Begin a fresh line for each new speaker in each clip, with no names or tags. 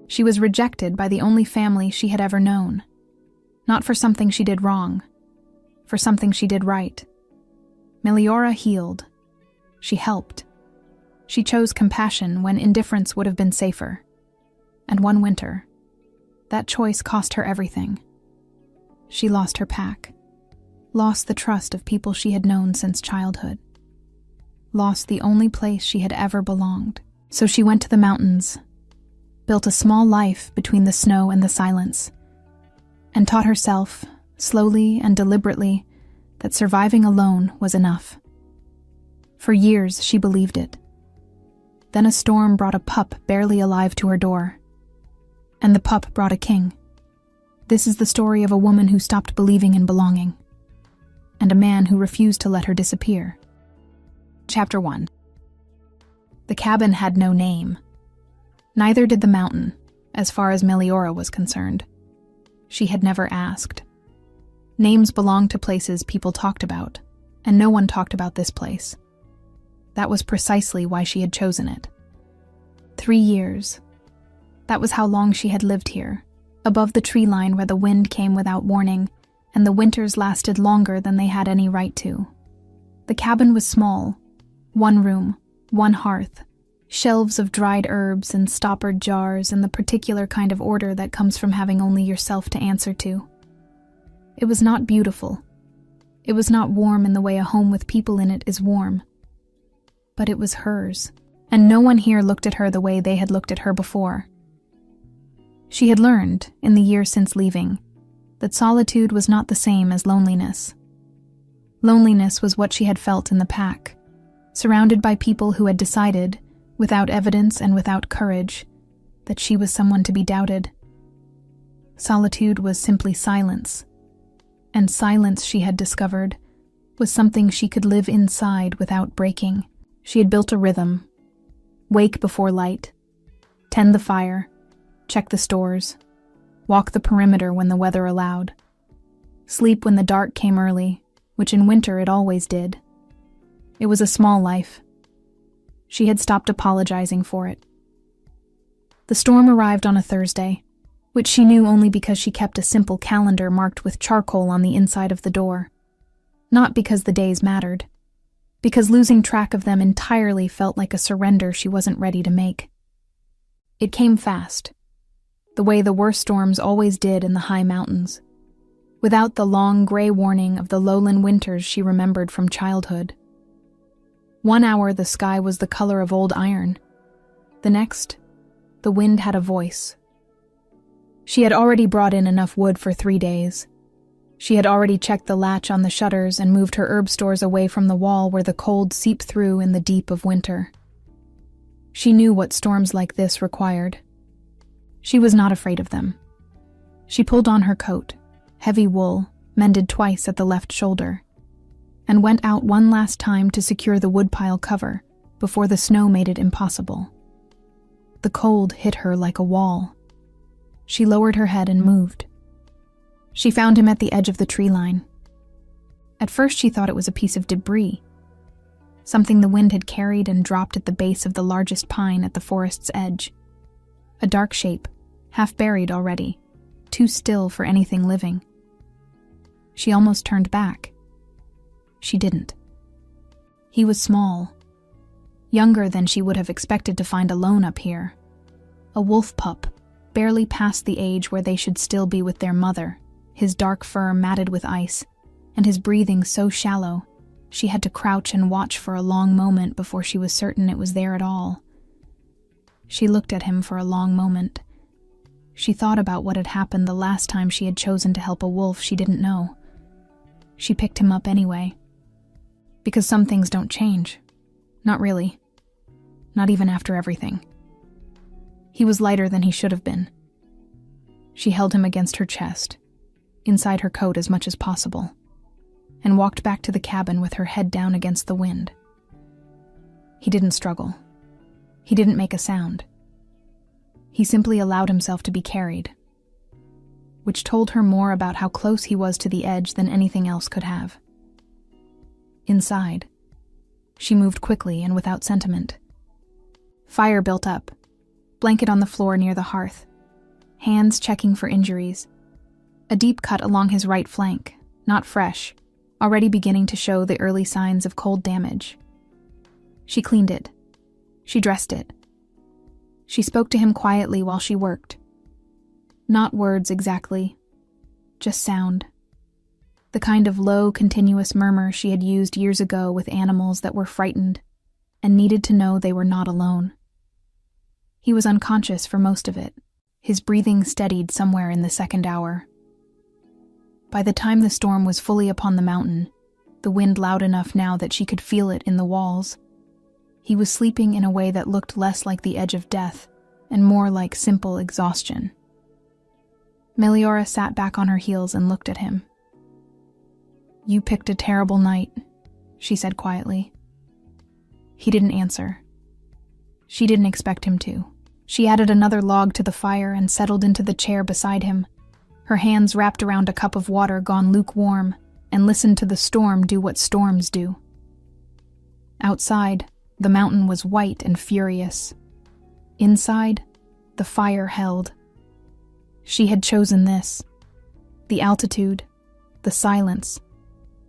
She was rejected by the only family she had ever known. Not for something she did wrong, for something she did right. Meliora healed. She helped. She chose compassion when indifference would have been safer. And one winter, that choice cost her everything. She lost her pack, lost the trust of people she had known since childhood, lost the only place she had ever belonged. So she went to the mountains, built a small life between the snow and the silence, and taught herself, slowly and deliberately, that surviving alone was enough. For years she believed it. Then a storm brought a pup barely alive to her door, and the pup brought a king. This is the story of a woman who stopped believing in belonging, and a man who refused to let her disappear. Chapter 1. The cabin had no name. Neither did the mountain, as far as Meliora was concerned. She had never asked. Names belonged to places people talked about, and no one talked about this place. That was precisely why she had chosen it. 3 years. That was how long she had lived here, above the tree line where the wind came without warning, and the winters lasted longer than they had any right to. The cabin was small. 1 room, 1 hearth, shelves of dried herbs and stoppered jars and the particular kind of order that comes from having only yourself to answer to. It was not beautiful. It was not warm in the way a home with people in it is warm. But it was hers, and no one here looked at her the way they had looked at her before. She had learned, in the year since leaving, that solitude was not the same as loneliness. Loneliness was what she had felt in the pack, surrounded by people who had decided, without evidence and without courage, that she was someone to be doubted. Solitude was simply silence, and silence, she had discovered, was something she could live inside without breaking. She had built a rhythm: wake before light, tend the fire, check the stores, walk the perimeter when the weather allowed, sleep when the dark came early, which in winter it always did. It was a small life. She had stopped apologizing for it. The storm arrived on a Thursday, which she knew only because she kept a simple calendar marked with charcoal on the inside of the door. Not because the days mattered, because losing track of them entirely felt like a surrender she wasn't ready to make. It came fast, the way the worst storms always did in the high mountains, without the long gray warning of the lowland winters she remembered from childhood. 1 hour the sky was the color of old iron. The next, the wind had a voice. She had already brought in enough wood for 3 days. She had already checked the latch on the shutters and moved her herb stores away from the wall where the cold seeped through in the deep of winter. She knew what storms like this required. She was not afraid of them. She pulled on her coat, heavy wool, mended twice at the left shoulder, and went out one last time to secure the woodpile cover before the snow made it impossible. The cold hit her like a wall. She lowered her head and moved. She found him at the edge of the tree line. At first she thought it was a piece of debris, something the wind had carried and dropped at the base of the largest pine at the forest's edge. A dark shape, half buried already, too still for anything living. She almost turned back. She didn't. He was small, younger than she would have expected to find alone up here. A wolf pup, barely past the age where they should still be with their mother, his dark fur matted with ice, and his breathing so shallow, she had to crouch and watch for a long moment before she was certain it was there at all. She looked at him for a long moment. She thought about what had happened the last time she had chosen to help a wolf she didn't know. She picked him up anyway. Because some things don't change. Not really. Not even after everything. He was lighter than he should have been. She held him against her chest, inside her coat as much as possible, and walked back to the cabin with her head down against the wind. He didn't struggle. He didn't make a sound. He simply allowed himself to be carried, which told her more about how close he was to the edge than anything else could have. Inside, she moved quickly and without sentiment. Fire built up, blanket on the floor near the hearth, hands checking for injuries. A deep cut along his right flank, not fresh, already beginning to show the early signs of cold damage. She cleaned it. She dressed it. She spoke to him quietly while she worked. Not words exactly, just sound. The kind of low, continuous murmur she had used years ago with animals that were frightened and needed to know they were not alone. He was unconscious for most of it, his breathing steadied somewhere in the second hour. By the time the storm was fully upon the mountain, the wind loud enough now that she could feel it in the walls, he was sleeping in a way that looked less like the edge of death and more like simple exhaustion. Meliora sat back on her heels and looked at him. "You picked a terrible night," she said quietly. He didn't answer. She didn't expect him to. She added another log to the fire and settled into the chair beside him, her hands wrapped around a cup of water gone lukewarm, and listened to the storm do what storms do. Outside, the mountain was white and furious. Inside, the fire held. She had chosen this. The altitude, the silence,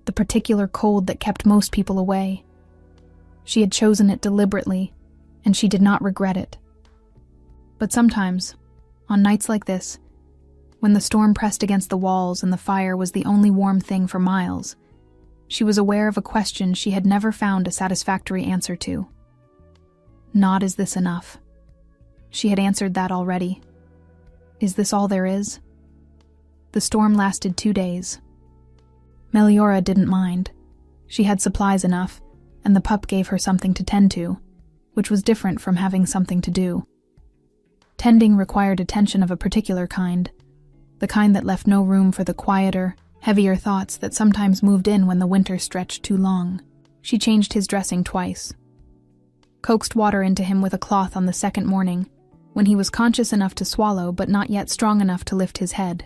the particular cold that kept most people away. She had chosen it deliberately, and she did not regret it. But sometimes, on nights like this, when the storm pressed against the walls and the fire was the only warm thing for miles, she was aware of a question she had never found a satisfactory answer to. Not is this enough? She had answered that already. Is this all there is? The storm lasted 2 days. Meliora didn't mind. She had supplies enough, and the pup gave her something to tend to, which was different from having something to do. Tending required attention of a particular kind, the kind that left no room for the quieter, heavier thoughts that sometimes moved in when the winter stretched too long. She changed his dressing twice. Coaxed water into him with a cloth on the second morning, when he was conscious enough to swallow but not yet strong enough to lift his head.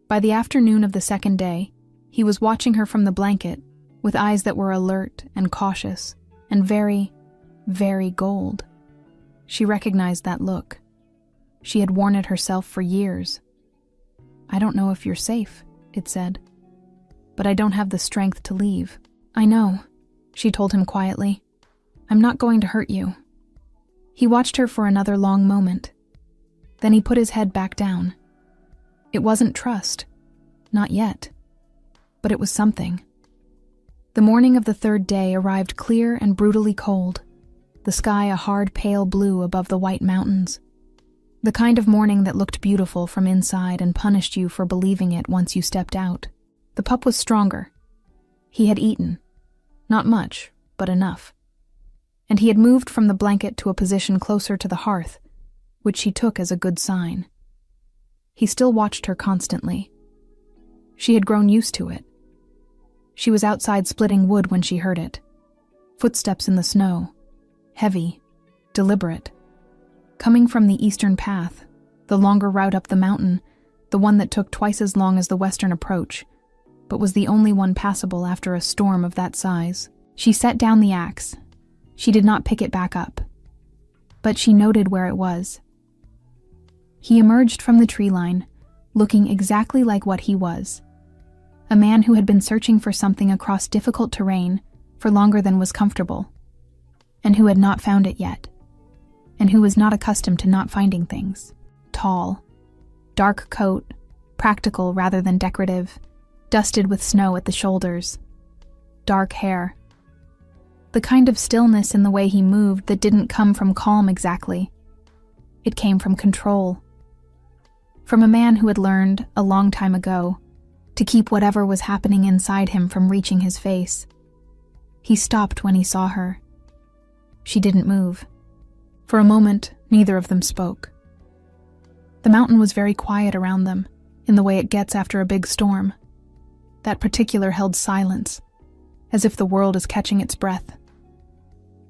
By the afternoon of the second day, he was watching her from the blanket, with eyes that were alert and cautious, and very, very gold. She recognized that look. She had worn it herself for years. "I don't know if you're safe," it said, "but I don't have the strength to leave." "I know," she told him quietly. "I'm not going to hurt you." He watched her for another long moment. Then he put his head back down. It wasn't trust. Not yet. But it was something. The morning of the third day arrived clear and brutally cold, the sky a hard pale blue above the white mountains. The kind of morning that looked beautiful from inside and punished you for believing it once you stepped out. The pup was stronger. He had eaten. Not much, but enough. And he had moved from the blanket to a position closer to the hearth, which she took as a good sign. He still watched her constantly. She had grown used to it. She was outside splitting wood when she heard it. Footsteps in the snow. Heavy. Deliberate. Coming from the eastern path, the longer route up the mountain, the one that took twice as long as the western approach, but was the only one passable after a storm of that size. She set down the axe. She did not pick it back up. But she noted where it was. He emerged from the tree line, looking exactly like what he was. A man who had been searching for something across difficult terrain for longer than was comfortable, and who had not found it yet, and who was not accustomed to not finding things. Tall, dark coat, practical rather than decorative, dusted with snow at the shoulders, dark hair. The kind of stillness in the way he moved that didn't come from calm exactly. It came from control. From a man who had learned, a long time ago, to keep whatever was happening inside him from reaching his face. He stopped when he saw her. She didn't move. For a moment, neither of them spoke. The mountain was very quiet around them, in the way it gets after a big storm. That particular held silence, as if the world is catching its breath.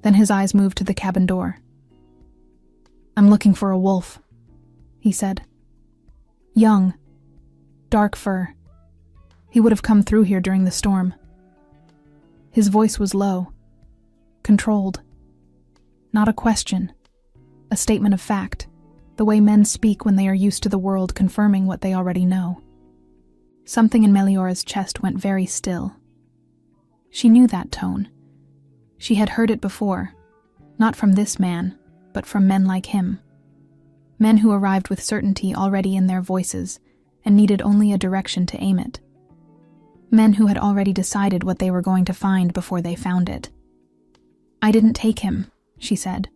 Then his eyes moved to the cabin door. "I'm looking for a wolf," he said. "Young, dark fur. He would have come through here during the storm." His voice was low, controlled. Not a question, a statement of fact. the way men speak when they are used to the world confirming what they already know. Something in Meliora's chest went very still. She knew that tone. She had heard it before, not from this man, but from men like him. Men who arrived with certainty already in their voices and needed only a direction to aim it. Men who had already decided what they were going to find before they found it. "I didn't take him," she said.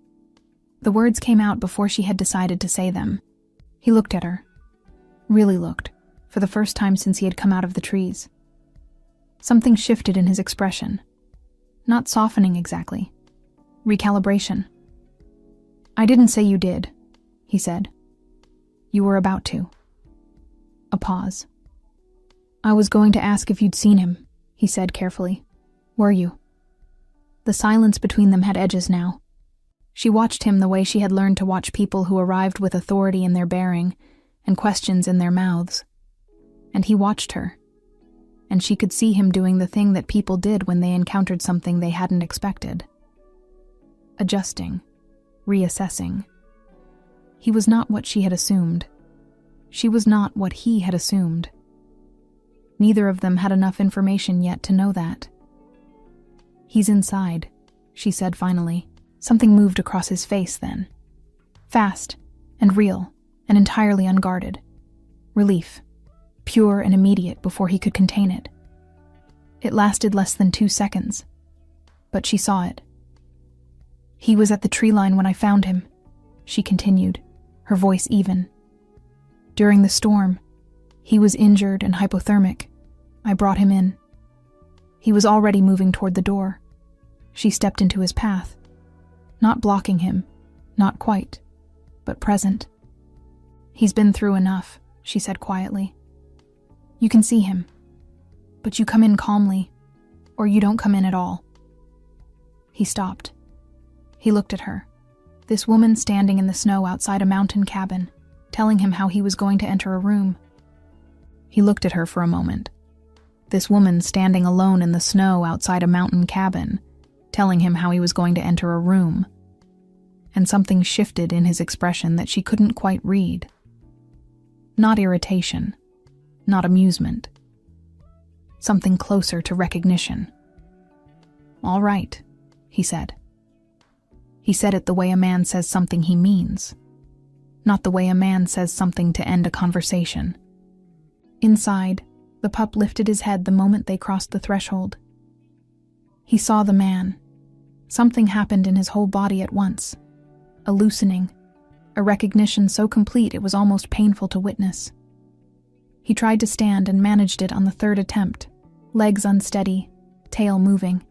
The words came out before she had decided to say them. He looked at her. Really looked, for the first time since he had come out of the trees. Something shifted in his expression. Not softening exactly. Recalibration. "I didn't say you did," he said. "You were about to." A pause. "I was going to ask if you'd seen him," he said carefully. "Were you?" The silence between them had edges now. She watched him the way she had learned to watch people who arrived with authority in their bearing and questions in their mouths. And he watched her. And she could see him doing the thing that people did when they encountered something they hadn't expected. Adjusting. Reassessing. He was not what she had assumed. She was not what he had assumed. Neither of them had enough information yet to know that. "He's inside," she said finally. Something moved across his face then. Fast and real and entirely unguarded. Relief. Pure and immediate before he could contain it. It lasted less than 2 seconds. But she saw it. "He was at the tree line when I found him," she continued, her voice even. "During the storm, he was injured and hypothermic. I brought him in. He was already moving toward the door. She stepped into his path. Not blocking him, not quite, but present. He's been through enough," she said quietly. "You can see him, but you come in calmly, or you don't come in at all." He stopped. He looked at her, this woman standing in the snow outside a mountain cabin, telling him how he was going to enter a room. He looked at her for a moment. This woman standing alone in the snow outside a mountain cabin, telling him how he was going to enter a room. And something shifted in his expression that she couldn't quite read. Not irritation, not amusement. Something closer to recognition. "All right," he said. He said it the way a man says something he means, not the way a man says something to end a conversation. Inside, the pup lifted his head the moment they crossed the threshold. He saw the man. Something happened in his whole body at once. A loosening, a recognition so complete it was almost painful to witness. He tried to stand and managed it on the 3rd attempt, legs unsteady, tail moving.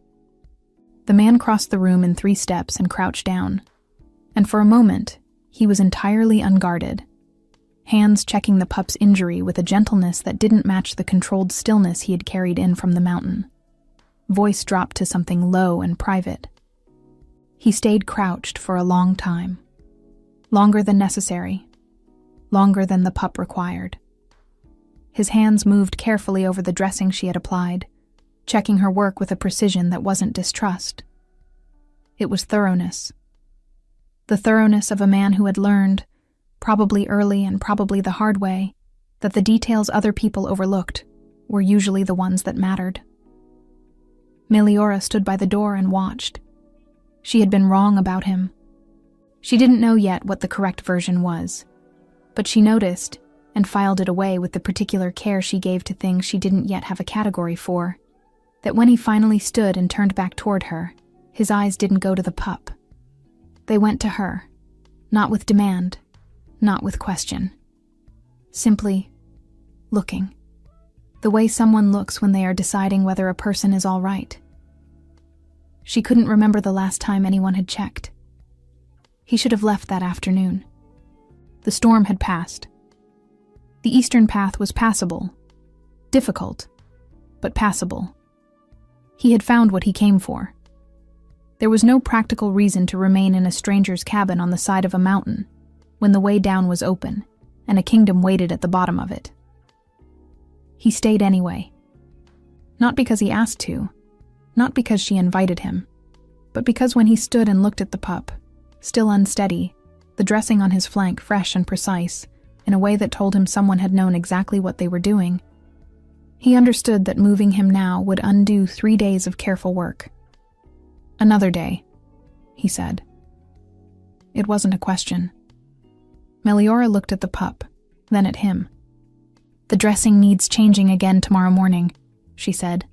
The man crossed the room in 3 steps and crouched down, and for a moment, he was entirely unguarded, hands checking the pup's injury with a gentleness that didn't match the controlled stillness he had carried in from the mountain. Voice dropped to something low and private. He stayed crouched for a long time. Longer than necessary. Longer than the pup required. His hands moved carefully over the dressing she had applied, checking her work with a precision that wasn't distrust. It was thoroughness. The thoroughness of a man who had learned, probably early and probably the hard way, that the details other people overlooked were usually the ones that mattered. Meliora stood by the door and watched. She had been wrong about him. She didn't know yet what the correct version was, but she noticed and filed it away with the particular care she gave to things she didn't yet have a category for, that when he finally stood and turned back toward her, his eyes didn't go to the pup. They went to her, not with demand, not with question. Simply looking. The way someone looks when they are deciding whether a person is all right. She couldn't remember the last time anyone had checked. He should have left that afternoon. The storm had passed. The eastern path was passable. Difficult, but passable. He had found what he came for. There was no practical reason to remain in a stranger's cabin on the side of a mountain when the way down was open and a kingdom waited at the bottom of it. He stayed anyway. Not because he asked to, not because she invited him, but because when he stood and looked at the pup, still unsteady, the dressing on his flank fresh and precise, in a way that told him someone had known exactly what they were doing. He understood that moving him now would undo 3 days of careful work. "Another day," he said. It wasn't a question. Meliora looked at the pup, then at him. "The dressing needs changing again tomorrow morning," she said.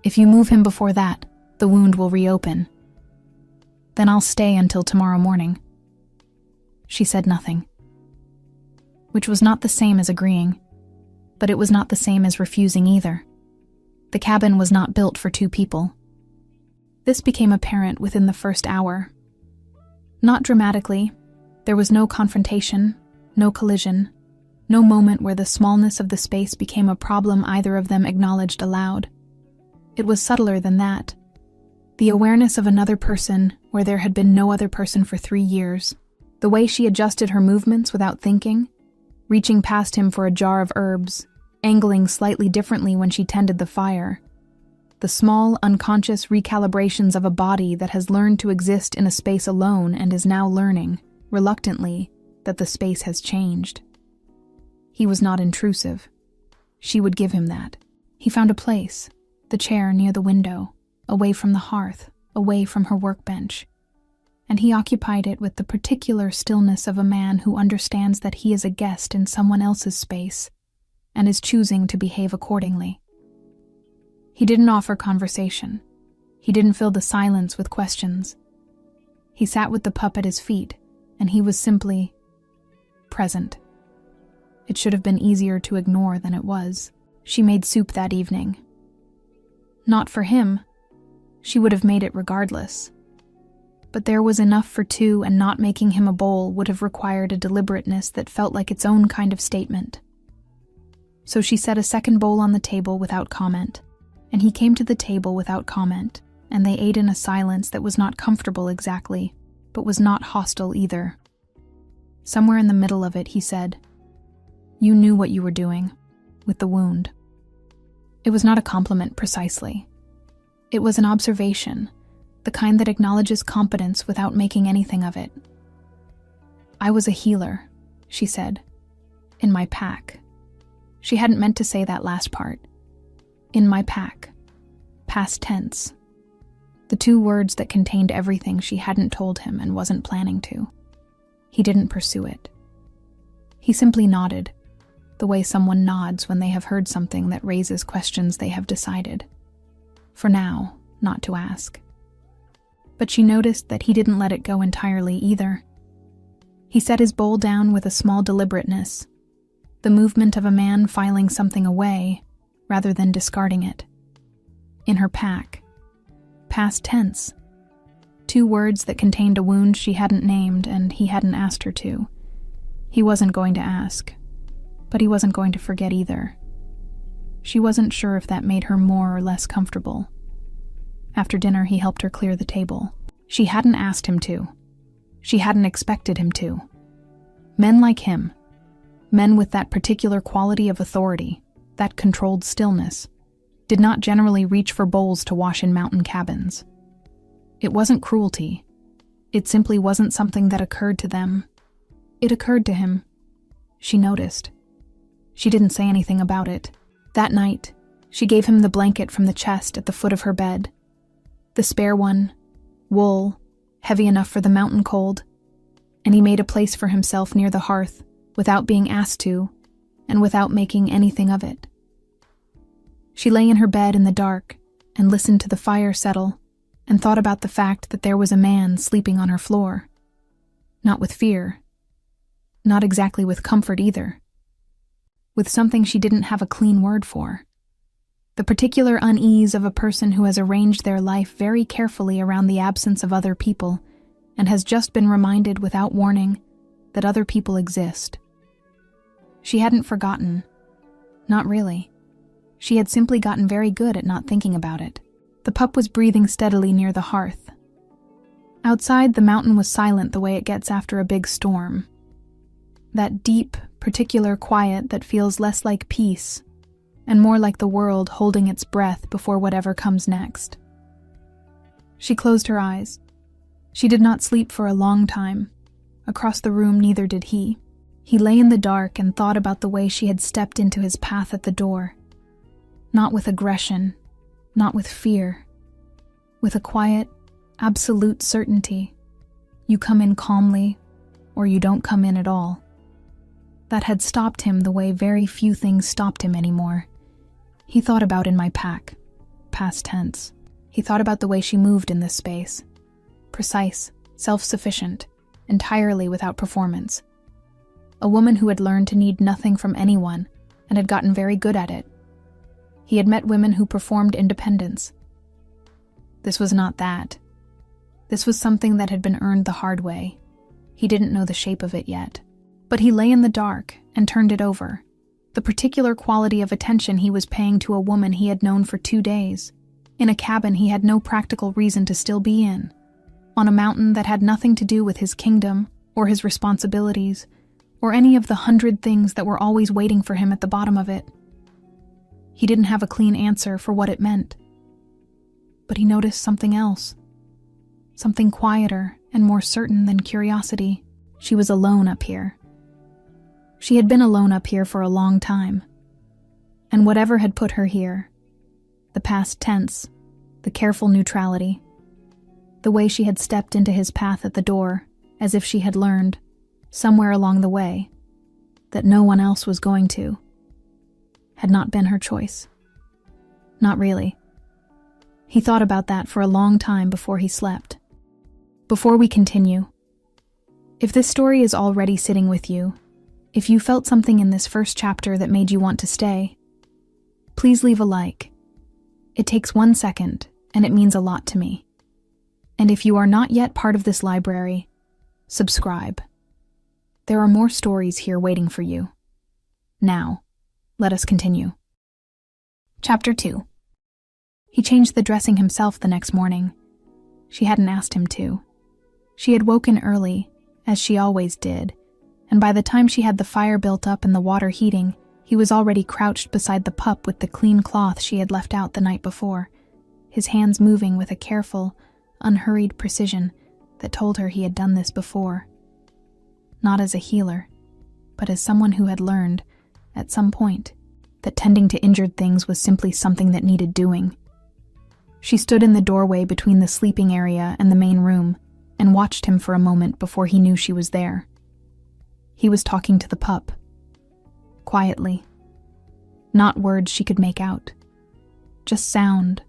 "If you move him before that, the wound will reopen. Then I'll stay until tomorrow morning." She said nothing. Which was not the same as agreeing, but it was not the same as refusing either. The cabin was not built for 2 people. This became apparent within the first hour. Not dramatically. There was no confrontation, no collision, no moment where the smallness of the space became a problem either of them acknowledged aloud. It was subtler than that. The awareness of another person where there had been no other person for 3 years, the way she adjusted her movements without thinking, reaching past him for a jar of herbs, angling slightly differently when she tended the fire. The small, unconscious recalibrations of a body that has learned to exist in a space alone and is now learning, reluctantly, that the space has changed. He was not intrusive. She would give him that. He found a place, the chair near the window, away from the hearth, away from her workbench, and he occupied it with the particular stillness of a man who understands that he is a guest in someone else's space and is choosing to behave accordingly. He didn't offer conversation. He didn't fill the silence with questions. He sat with the pup at his feet, and he was simply present. It should have been easier to ignore than it was. She made soup that evening. Not for him. She would have made it regardless. But there was enough for 2, and not making him a bowl would have required a deliberateness that felt like its own kind of statement. So she set a second bowl on the table without comment, and he came to the table without comment, and they ate in a silence that was not comfortable exactly, but was not hostile either. Somewhere in the middle of it, he said, "You knew what you were doing, with the wound." It was not a compliment precisely. It was an observation, the kind that acknowledges competence without making anything of it. "I was a healer," she said, "in my pack." She hadn't meant to say that last part. In my pack. Past tense. The 2 words that contained everything she hadn't told him and wasn't planning to. He didn't pursue it. He simply nodded, the way someone nods when they have heard something that raises questions they have decided, for now, not to ask. But she noticed that he didn't let it go entirely either. He set his bowl down with a small deliberateness, the movement of a man filing something away, rather than discarding it. In her pack. Past tense. 2 words that contained a wound she hadn't named and he hadn't asked her to. He wasn't going to ask, but he wasn't going to forget either. She wasn't sure if that made her more or less comfortable. After dinner, he helped her clear the table. She hadn't asked him to. She hadn't expected him to. Men like him, men with that particular quality of authority, that controlled stillness, did not generally reach for bowls to wash in mountain cabins. It wasn't cruelty. It simply wasn't something that occurred to them. It occurred to him. She noticed. She didn't say anything about it. That night, she gave him the blanket from the chest at the foot of her bed. The spare one, wool, heavy enough for the mountain cold, and he made a place for himself near the hearth without being asked to, and without making anything of it. She lay in her bed in the dark and listened to the fire settle and thought about the fact that there was a man sleeping on her floor. Not with fear. Not exactly with comfort either. With something she didn't have a clean word for. The particular unease of a person who has arranged their life very carefully around the absence of other people and has just been reminded without warning that other people exist. She hadn't forgotten. Not really. She had simply gotten very good at not thinking about it. The pup was breathing steadily near the hearth. Outside, the mountain was silent the way it gets after a big storm. That deep, particular quiet that feels less like peace and more like the world holding its breath before whatever comes next. She closed her eyes. She did not sleep for a long time, Across the room, neither did he. He lay in the dark and thought about the way she had stepped into his path at the door. Not with aggression, not with fear. With a quiet, absolute certainty. You come in calmly, or you don't come in at all. That had stopped him the way very few things stopped him anymore. He thought about in my pack, past tense. He thought about the way she moved in this space. Precise, self-sufficient, entirely without performance. A woman who had learned to need nothing from anyone and had gotten very good at it. He had met women who performed independence. This was not that. This was something that had been earned the hard way. He didn't know the shape of it yet. But he lay in the dark and turned it over. The particular quality of attention he was paying to a woman he had known for 2 days, in a cabin he had no practical reason to still be in, on a mountain that had nothing to do with his kingdom, or his responsibilities, or any of the 100 things that were always waiting for him at the bottom of it. He didn't have a clean answer for what it meant. But he noticed something else. Something quieter and more certain than curiosity. She was alone up here. She had been alone up here for a long time. And whatever had put her here, the past tense, the careful neutrality, the way she had stepped into his path at the door, as if she had learned, somewhere along the way, that no one else was going to, had not been her choice. Not really. He thought about that for a long time before he slept. Before we continue, if this story is already sitting with you, if you felt something in this first chapter that made you want to stay, please leave a like. It takes 1 second, and it means a lot to me. And if you are not yet part of this library, subscribe. There are more stories here waiting for you. Now, let us continue. Chapter 2. He changed the dressing himself the next morning. She hadn't asked him to. She had woken early, as she always did, and by the time she had the fire built up and the water heating, he was already crouched beside the pup with the clean cloth she had left out the night before, his hands moving with a careful, unhurried precision that told her he had done this before. Not as a healer, but as someone who had learned, at some point, that tending to injured things was simply something that needed doing. She stood in the doorway between the sleeping area and the main room and watched him for a moment before he knew she was there. He was talking to the pup. Quietly. Not words she could make out. Just sound,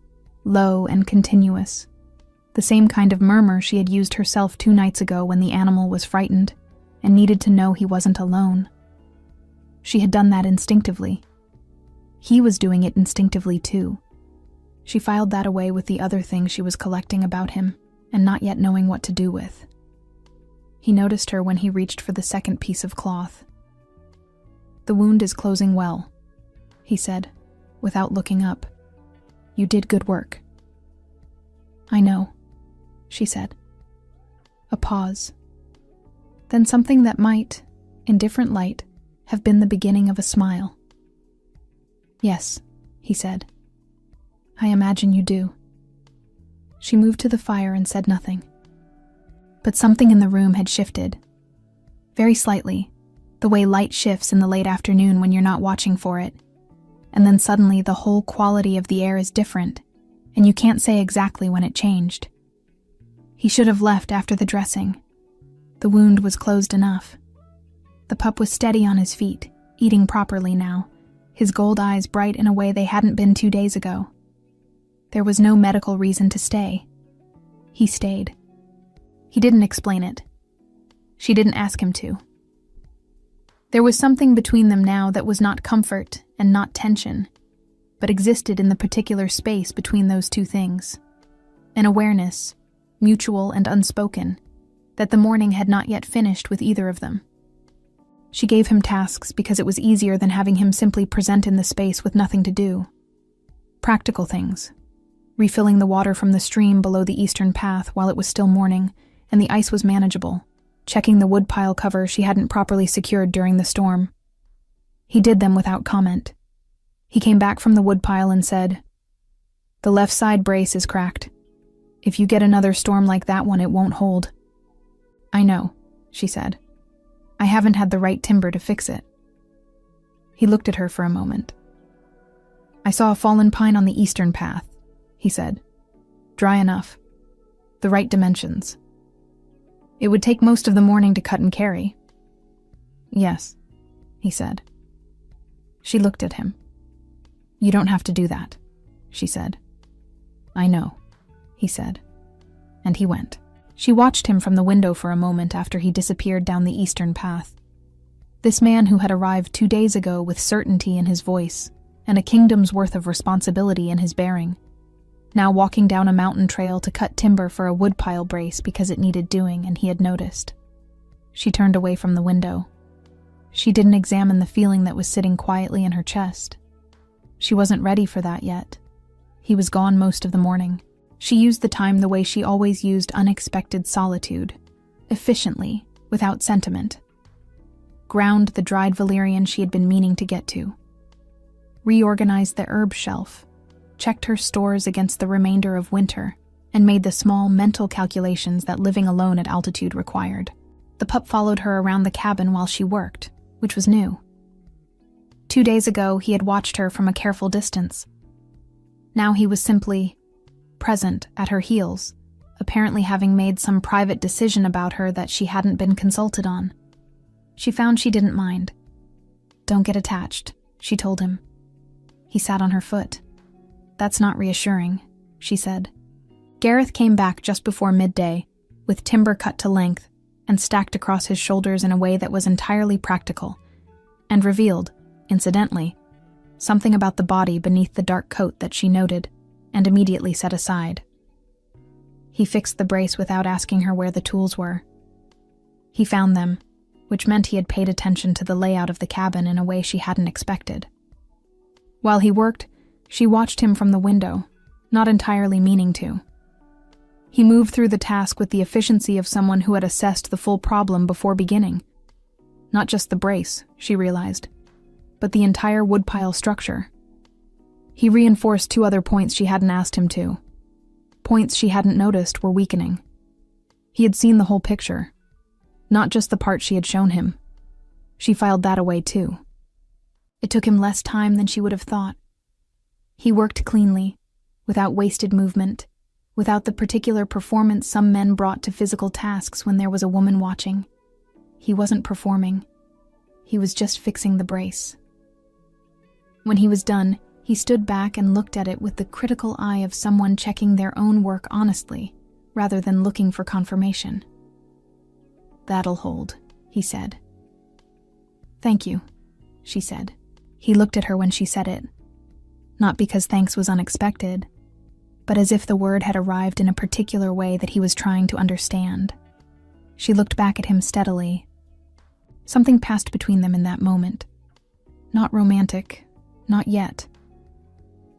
low and continuous. The same kind of murmur she had used herself 2 nights ago when the animal was frightened and needed to know he wasn't alone. She had done that instinctively. He was doing it instinctively too. She filed that away with the other things she was collecting about him and not yet knowing what to do with. He noticed her when he reached for the second piece of cloth. "The wound is closing well," he said, without looking up. "You did good work." "I know," she said. A pause. Then something that might, in different light, have been the beginning of a smile. "Yes," he said. "I imagine you do." She moved to the fire and said nothing. But something in the room had shifted. Very slightly, the way light shifts in the late afternoon when you're not watching for it. And then suddenly the whole quality of the air is different, and you can't say exactly when it changed. He should have left after the dressing. The wound was closed enough. The pup was steady on his feet, eating properly now, his gold eyes bright in a way they hadn't been 2 days ago. There was no medical reason to stay. He stayed. He didn't explain it. She didn't ask him to. There was something between them now that was not comfort and not tension, but existed in the particular space between those two things. An awareness, mutual and unspoken, that the morning had not yet finished with either of them. She gave him tasks because it was easier than having him simply present in the space with nothing to do. Practical things. Refilling the water from the stream below the eastern path while it was still morning, and the ice was manageable, checking the woodpile cover she hadn't properly secured during the storm. He did them without comment. He came back from the woodpile and said, "The left side brace is cracked. If you get another storm like that one, it won't hold." "I know," she said. "I haven't had the right timber to fix it." He looked at her for a moment. "I saw a fallen pine on the eastern path," he said. "Dry enough. The right dimensions. It would take most of the morning to cut and carry." "Yes," he said. She looked at him. "You don't have to do that," she said. "I know," he said. And he went. She watched him from the window for a moment after he disappeared down the eastern path. This man who had arrived 2 days ago with certainty in his voice and a kingdom's worth of responsibility in his bearing, now walking down a mountain trail to cut timber for a woodpile brace because it needed doing and he had noticed. She turned away from the window. She didn't examine the feeling that was sitting quietly in her chest. She wasn't ready for that yet. He was gone most of the morning. She used the time the way she always used unexpected solitude, efficiently, without sentiment. Ground the dried valerian she had been meaning to get to. Reorganized the herb shelf, checked her stores against the remainder of winter, and made the small mental calculations that living alone at altitude required. The pup followed her around the cabin while she worked, which was new. 2 days ago, he had watched her from a careful distance. Now he was simply present at her heels, apparently having made some private decision about her that she hadn't been consulted on. She found she didn't mind. "Don't get attached," she told him. He sat on her foot. "That's not reassuring," she said. Gareth came back just before midday, with timber cut to length and stacked across his shoulders in a way that was entirely practical, and revealed, incidentally, something about the body beneath the dark coat that she noted and immediately set aside. He fixed the brace without asking her where the tools were. He found them, which meant he had paid attention to the layout of the cabin in a way she hadn't expected. While he worked, she watched him from the window, not entirely meaning to. He moved through the task with the efficiency of someone who had assessed the full problem before beginning. Not just the brace, she realized, but the entire woodpile structure. He reinforced 2 other points she hadn't asked him to. Points she hadn't noticed were weakening. He had seen the whole picture, not just the part she had shown him. She filed that away too. It took him less time than she would have thought. He worked cleanly, without wasted movement, without the particular performance some men brought to physical tasks when there was a woman watching. He wasn't performing. He was just fixing the brace. When he was done, he stood back and looked at it with the critical eye of someone checking their own work honestly, rather than looking for confirmation. "That'll hold," he said. "Thank you," she said. He looked at her when she said it, not because thanks was unexpected, but as if the word had arrived in a particular way that he was trying to understand. She looked back at him steadily. Something passed between them in that moment. Not romantic, not yet.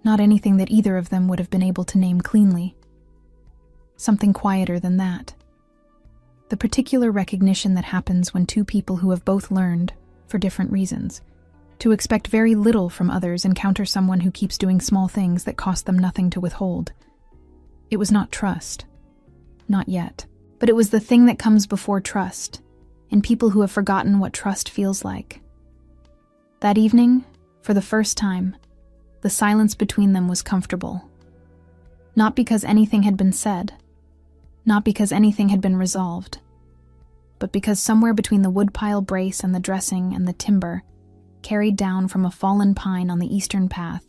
Not anything that either of them would have been able to name cleanly. Something quieter than that. The particular recognition that happens when 2 people who have both learned, for different reasons, to expect very little from others encounter someone who keeps doing small things that cost them nothing to withhold. It was not trust. Not yet. But it was the thing that comes before trust, in people who have forgotten what trust feels like. That evening, for the first time, the silence between them was comfortable. Not because anything had been said, not because anything had been resolved, but because somewhere between the woodpile brace and the dressing and the timber, carried down from a fallen pine on the eastern path,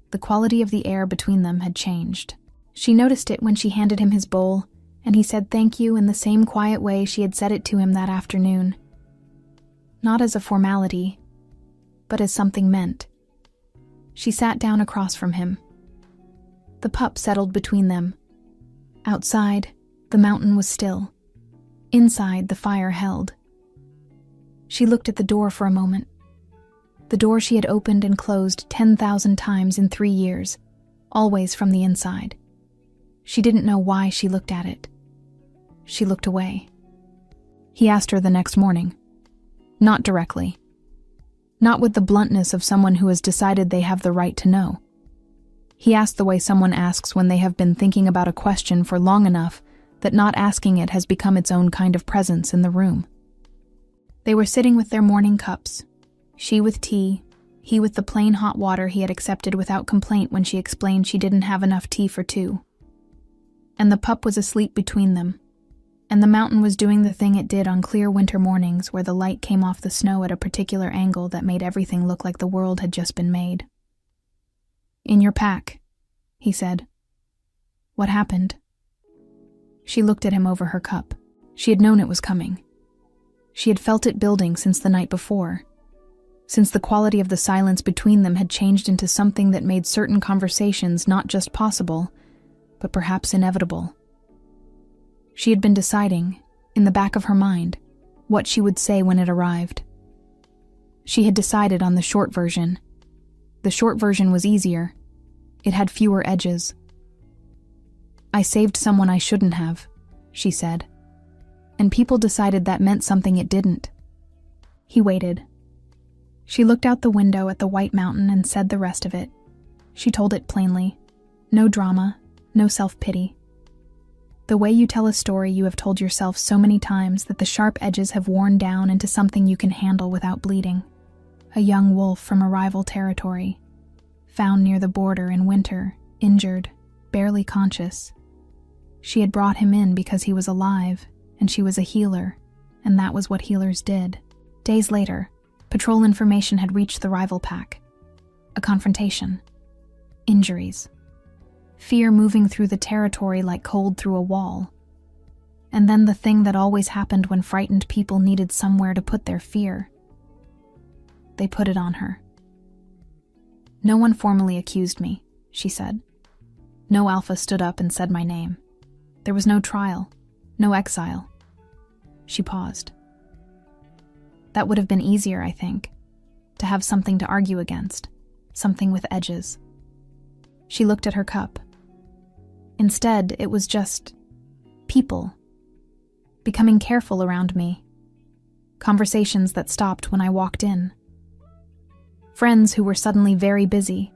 the quality of the air between them had changed. She noticed it when she handed him his bowl, and he said thank you in the same quiet way she had said it to him that afternoon. Not as a formality, but as something meant. She sat down across from him. The pup settled between them. Outside, the mountain was still. Inside, the fire held. She looked at the door for a moment. The door she had opened and closed 10,000 times in 3 years, always from the inside. She didn't know why she looked at it. She looked away. He asked her the next morning. Not directly. Not with the bluntness of someone who has decided they have the right to know. He asked the way someone asks when they have been thinking about a question for long enough that not asking it has become its own kind of presence in the room. They were sitting with their morning cups, she with tea, he with the plain hot water he had accepted without complaint when she explained she didn't have enough tea for two. And the pup was asleep between them, and the mountain was doing the thing it did on clear winter mornings where the light came off the snow at a particular angle that made everything look like the world had just been made. "In your pack," he said. "What happened?" She looked at him over her cup. She had known it was coming. She had felt it building since the night before, since the quality of the silence between them had changed into something that made certain conversations not just possible, but perhaps inevitable. She had been deciding, in the back of her mind, what she would say when it arrived. She had decided on the short version. The short version was easier. It had fewer edges. "I saved someone I shouldn't have," she said. And people decided that meant something it didn't. He waited. She looked out the window at the white mountain and said the rest of it. She told it plainly. No drama, no self-pity. The way you tell a story you have told yourself so many times that the sharp edges have worn down into something you can handle without bleeding. A young wolf from a rival territory, found near the border in winter, injured, barely conscious. She had brought him in because he was alive, and she was a healer, and that was what healers did. Days later, patrol information had reached the rival pack. A confrontation. Injuries. Fear moving through the territory like cold through a wall. And then the thing that always happened when frightened people needed somewhere to put their fear. They put it on her. "No one formally accused me," she said. "No alpha stood up and said my name. There was no trial, no exile." She paused. "That would have been easier, I think, to have something to argue against, something with edges." She looked at her cup. Instead, it was just people, becoming careful around me, conversations that stopped when I walked in, friends who were suddenly very busy,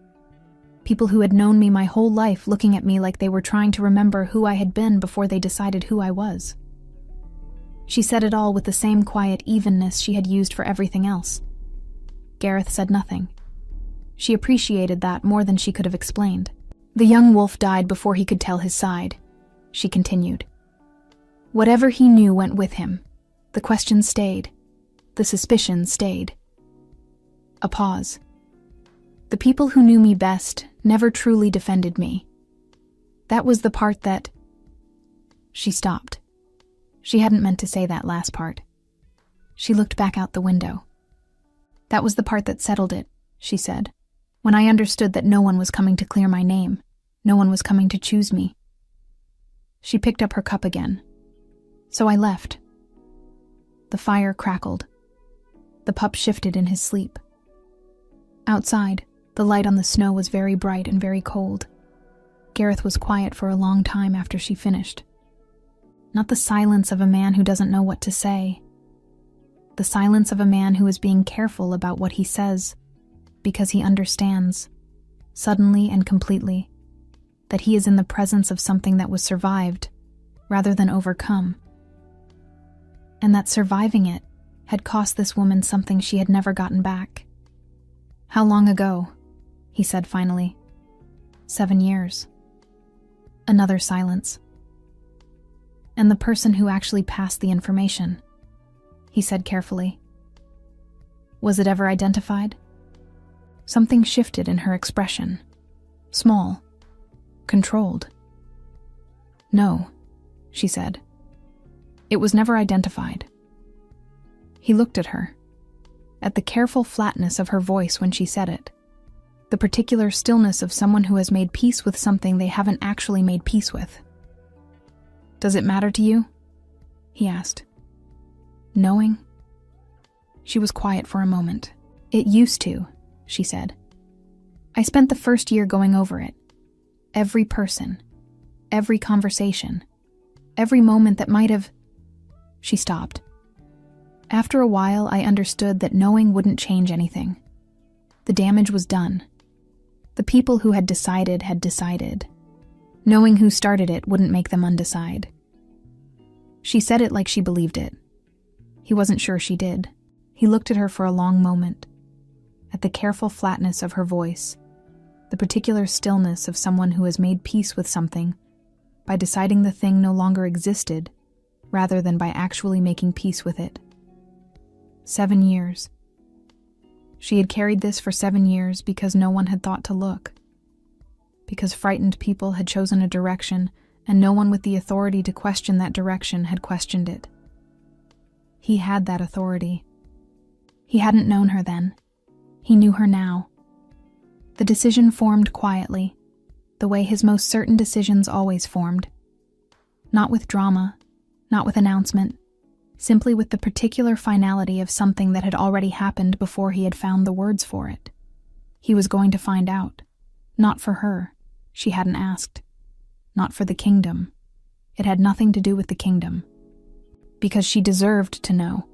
people who had known me my whole life looking at me like they were trying to remember who I had been before they decided who I was. She said it all with the same quiet evenness she had used for everything else. Gareth said nothing. She appreciated that more than she could have explained. "The young wolf died before he could tell his side," she continued. "Whatever he knew went with him. The questions stayed. The suspicion stayed." A pause. "The people who knew me best never truly defended me. That was the part that..." She stopped. She hadn't meant to say that last part. She looked back out the window. "That was the part that settled it," she said. "When I understood that no one was coming to clear my name, no one was coming to choose me." She picked up her cup again. "So I left." The fire crackled. The pup shifted in his sleep. Outside, the light on the snow was very bright and very cold. Gareth was quiet for a long time after she finished. Not the silence of a man who doesn't know what to say. The silence of a man who is being careful about what he says, because he understands, suddenly and completely, that he is in the presence of something that was survived, rather than overcome. And that surviving it had cost this woman something she had never gotten back. "How long ago?" he said finally. 7 years. Another silence. "And the person who actually passed the information," he said carefully. "Was it ever identified?" Something shifted in her expression. Small. Controlled. "No," she said. "It was never identified." He looked at her, at the careful flatness of her voice when she said it, the particular stillness of someone who has made peace with something they haven't actually made peace with. "Does it matter to you?" he asked. "Knowing?" She was quiet for a moment. "It used to," she said. "I spent the first year going over it. Every person, every conversation, every moment that might have..." She stopped. "After a while, I understood that knowing wouldn't change anything. The damage was done. The people who had decided had decided. Knowing who started it wouldn't make them undecide. She said it like she believed it. He wasn't sure she did. He looked at her for a long moment, at the careful flatness of her voice, the particular stillness of someone who has made peace with something by deciding the thing no longer existed, rather than by actually making peace with it. 7 years. She had carried this for 7 years because no one had thought to look, because frightened people had chosen a direction and no one with the authority to question that direction had questioned it. He had that authority. He hadn't known her then. He knew her now. The decision formed quietly, the way his most certain decisions always formed. Not with drama, not with announcement, simply with the particular finality of something that had already happened before he had found the words for it. He was going to find out. Not for her. She hadn't asked. Not for the kingdom. It had nothing to do with the kingdom. Because she deserved to know.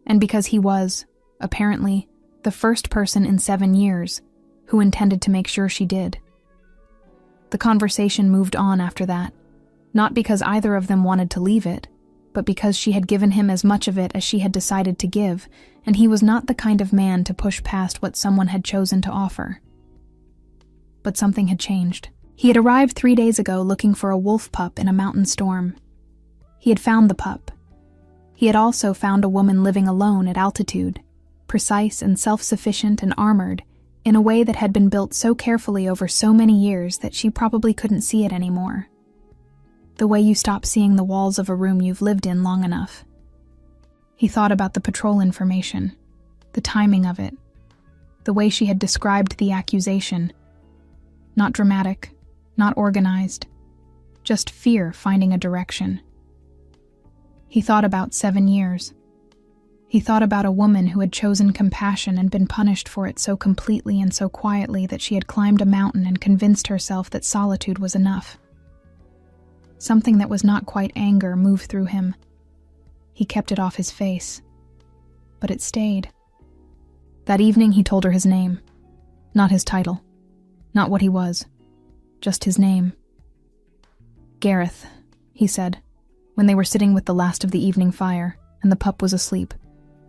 And because he was, apparently, the first person in 7 years who intended to make sure she did. The conversation moved on after that, not because either of them wanted to leave it, but because she had given him as much of it as she had decided to give, and he was not the kind of man to push past what someone had chosen to offer. But something had changed. He had arrived 3 days ago looking for a wolf pup in a mountain storm. He had found the pup. He had also found a woman living alone at altitude, precise and self-sufficient and armored, in a way that had been built so carefully over so many years that she probably couldn't see it anymore. The way you stop seeing the walls of a room you've lived in long enough. He thought about the patrol information, the timing of it, the way she had described the accusation. Not dramatic, not organized, just fear finding a direction. He thought about 7 years. He thought about a woman who had chosen compassion and been punished for it so completely and so quietly that she had climbed a mountain and convinced herself that solitude was enough. Something that was not quite anger moved through him. He kept it off his face, but it stayed. That evening he told her his name, not his title, not what he was, just his name. Gareth, he said, when they were sitting with the last of the evening fire, and the pup was asleep,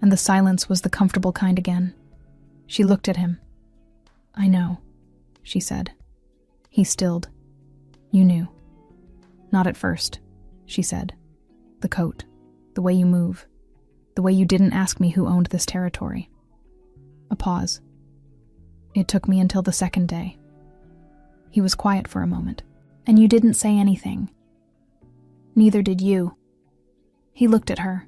and the silence was the comfortable kind again. She looked at him. I know, she said. He stilled. You knew. Not at first, she said. The coat, the way you move, the way you didn't ask me who owned this territory. A pause. It took me until the second day. He was quiet for a moment. And you didn't say anything. Neither did you. He looked at her,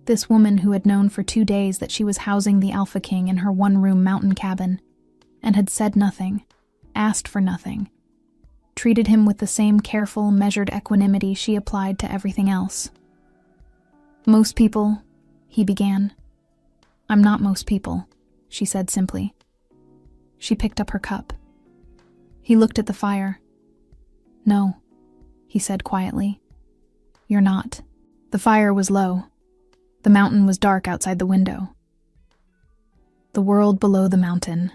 this woman who had known for 2 days that she was housing the Alpha King in her one-room mountain cabin, and had said nothing, asked for nothing, treated him with the same careful, measured equanimity she applied to everything else. Most people, he began. I'm not most people, she said simply. She picked up her cup. He looked at the fire. No, he said quietly. You're not. The fire was low. The mountain was dark outside the window. The world below the mountain,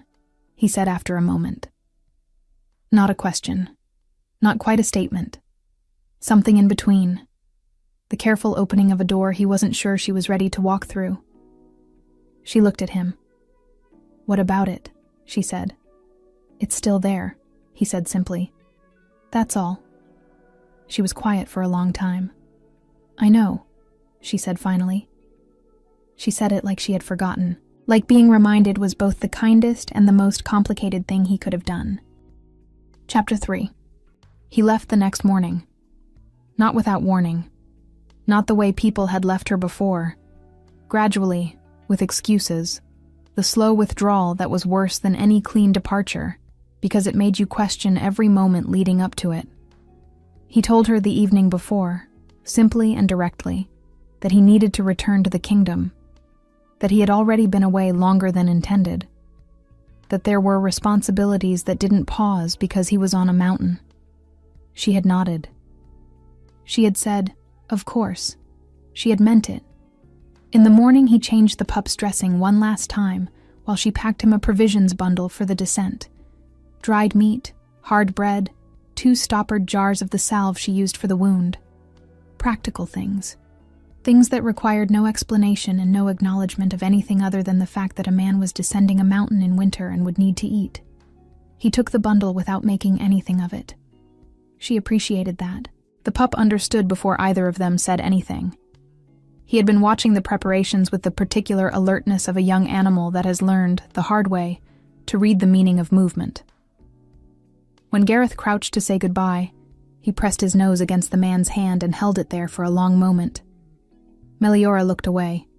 he said after a moment. Not a question. Not quite a statement. Something in between. The careful opening of a door he wasn't sure she was ready to walk through. She looked at him. What about it? She said. It's still there, he said simply. That's all. She was quiet for a long time. I know, she said finally. She said it like she had forgotten, like being reminded was both the kindest and the most complicated thing he could have done. Chapter 3. He left the next morning. Not without warning. Not the way people had left her before. Gradually, with excuses. The slow withdrawal that was worse than any clean departure, because it made you question every moment leading up to it. He told her the evening before, simply and directly, that he needed to return to the kingdom, that he had already been away longer than intended, that there were responsibilities that didn't pause because he was on a mountain. She had nodded. She had said, of course. She had meant it. In the morning he changed the pup's dressing one last time while she packed him a provisions bundle for the descent. Dried meat, hard bread, 2 stoppered jars of the salve she used for the wound. Practical things. Things that required no explanation and no acknowledgement of anything other than the fact that a man was descending a mountain in winter and would need to eat. He took the bundle without making anything of it. She appreciated that. The pup understood before either of them said anything. He had been watching the preparations with the particular alertness of a young animal that has learned, the hard way, to read the meaning of movement. When Gareth crouched to say goodbye, he pressed his nose against the man's hand and held it there for a long moment. Meliora looked away.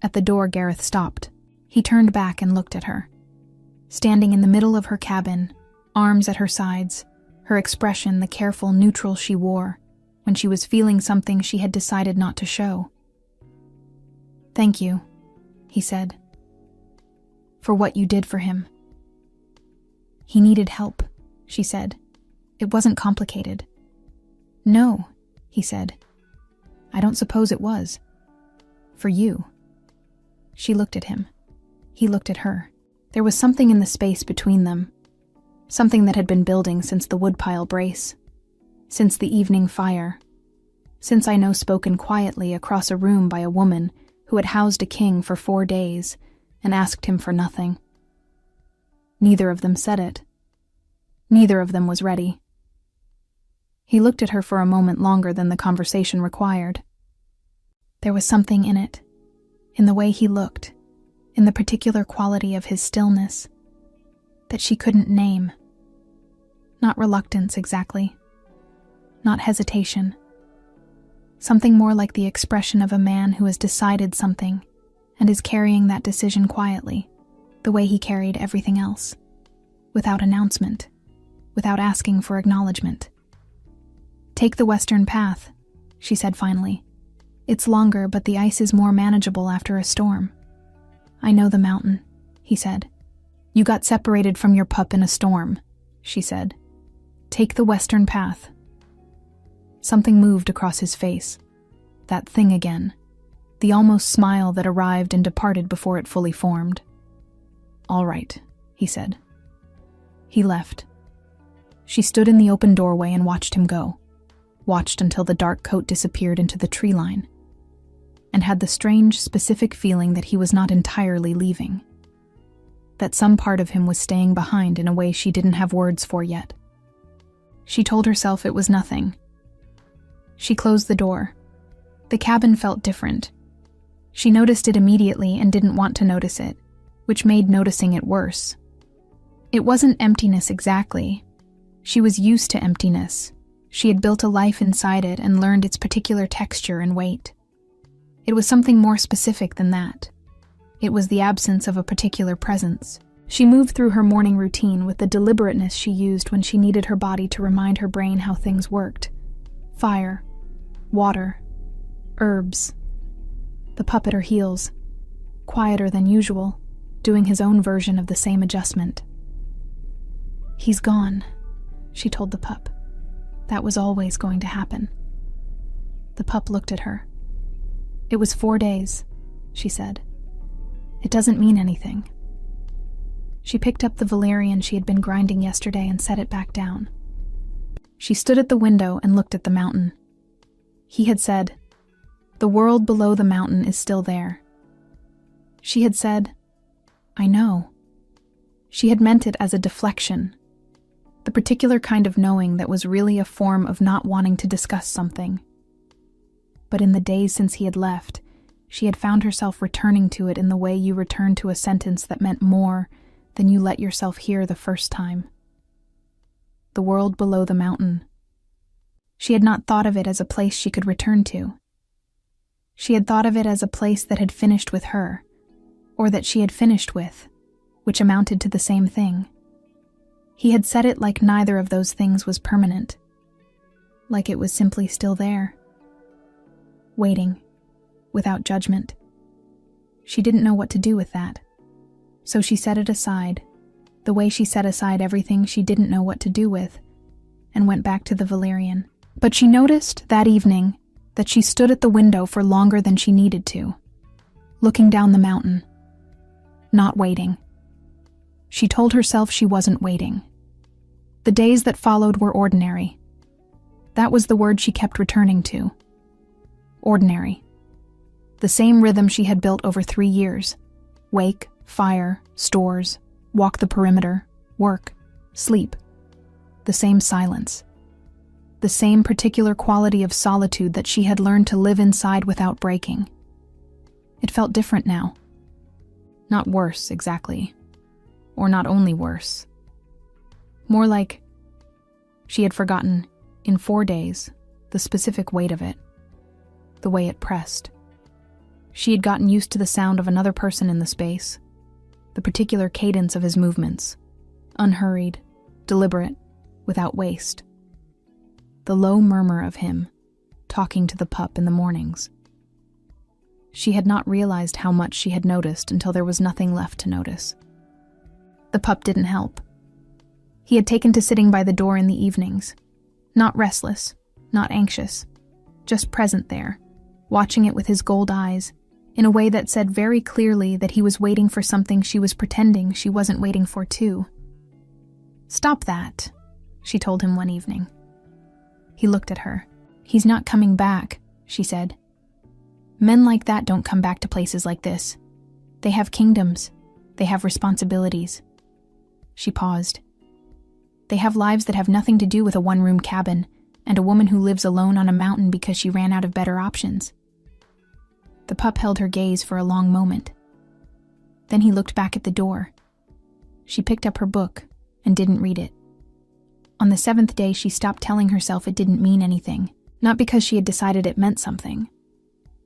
At the door, Gareth stopped. He turned back and looked at her. Standing in the middle of her cabin, arms at her sides, her expression the careful neutral she wore when she was feeling something she had decided not to show. "Thank you," he said, "for what you did for him." "He needed help," she said. "It wasn't complicated." "No," he said. "I don't suppose it was. For you." She looked at him. He looked at her. There was something in the space between them, something that had been building since the woodpile brace, since the evening fire, since I know spoken quietly across a room by a woman who had housed a king for 4 days and asked him for nothing. Neither of them said it. Neither of them was ready. He looked at her for a moment longer than the conversation required. There was something in it, in the way he looked, in the particular quality of his stillness, that she couldn't name. Not reluctance exactly, not hesitation. Something more like the expression of a man who has decided something and is carrying that decision quietly, the way he carried everything else, without announcement, without asking for acknowledgement. "Take the western path," she said finally. "It's longer, but the ice is more manageable after a storm." "I know the mountain," he said. "You got separated from your pup in a storm," she said. "Take the western path." Something moved across his face. That thing again. The almost smile that arrived and departed before it fully formed. "All right," he said. He left. She stood in the open doorway and watched him go. Watched until the dark coat disappeared into the tree line, and had the strange, specific feeling that he was not entirely leaving. That some part of him was staying behind in a way she didn't have words for yet. She told herself it was nothing. She closed the door. The cabin felt different. She noticed it immediately and didn't want to notice it, which made noticing it worse. It wasn't emptiness exactly. She was used to emptiness. She had built a life inside it and learned its particular texture and weight. It was something more specific than that. It was the absence of a particular presence. She moved through her morning routine with the deliberateness she used when she needed her body to remind her brain how things worked. Fire, water, herbs. The pup at her heels, quieter than usual, doing his own version of the same adjustment. "He's gone," she told the pup. That was always going to happen. The pup looked at her. "It was 4 days," she said. "It doesn't mean anything." She picked up the valerian she had been grinding yesterday and set it back down. She stood at the window and looked at the mountain. He had said, "The world below the mountain is still there." She had said, "I know." She had meant it as a deflection, the particular kind of knowing that was really a form of not wanting to discuss something. But in the days since he had left, she had found herself returning to it in the way you return to a sentence that meant more than you let yourself hear the first time. The world below the mountain. She had not thought of it as a place she could return to. She had thought of it as a place that had finished with her, or that she had finished with, which amounted to the same thing. He had said it like neither of those things was permanent, like it was simply still there, waiting, without judgment. She didn't know what to do with that, so she set it aside, the way she set aside everything she didn't know what to do with, and went back to the valerian. But she noticed that evening that she stood at the window for longer than she needed to, looking down the mountain, not waiting. She told herself she wasn't waiting. The days that followed were ordinary. That was the word she kept returning to. ordinary. The same rhythm she had built over 3 years. Wake, fire, stores, walk the perimeter, work, sleep. The same silence. The same particular quality of solitude that she had learned to live inside without breaking. It felt different now. Not worse, exactly. Or not only worse. More like she had forgotten, in 4 days, the specific weight of it. The way it pressed. She had gotten used to the sound of another person in the space. The particular cadence of his movements. Unhurried, deliberate, without waste. The low murmur of him, talking to the pup in the mornings. She had not realized how much she had noticed until there was nothing left to notice. The pup didn't help. He had taken to sitting by the door in the evenings. Not restless, not anxious, just present there, watching it with his gold eyes, in a way that said very clearly that he was waiting for something she was pretending she wasn't waiting for too. "Stop that," she told him one evening. He looked at her. "He's not coming back," she said. "Men like that don't come back to places like this. They have kingdoms. They have responsibilities." She paused. "They have lives that have nothing to do with a one-room cabin and a woman who lives alone on a mountain because she ran out of better options." The pup held her gaze for a long moment. Then he looked back at the door. She picked up her book and didn't read it. On the 7th day, she stopped telling herself it didn't mean anything, not because she had decided it meant something,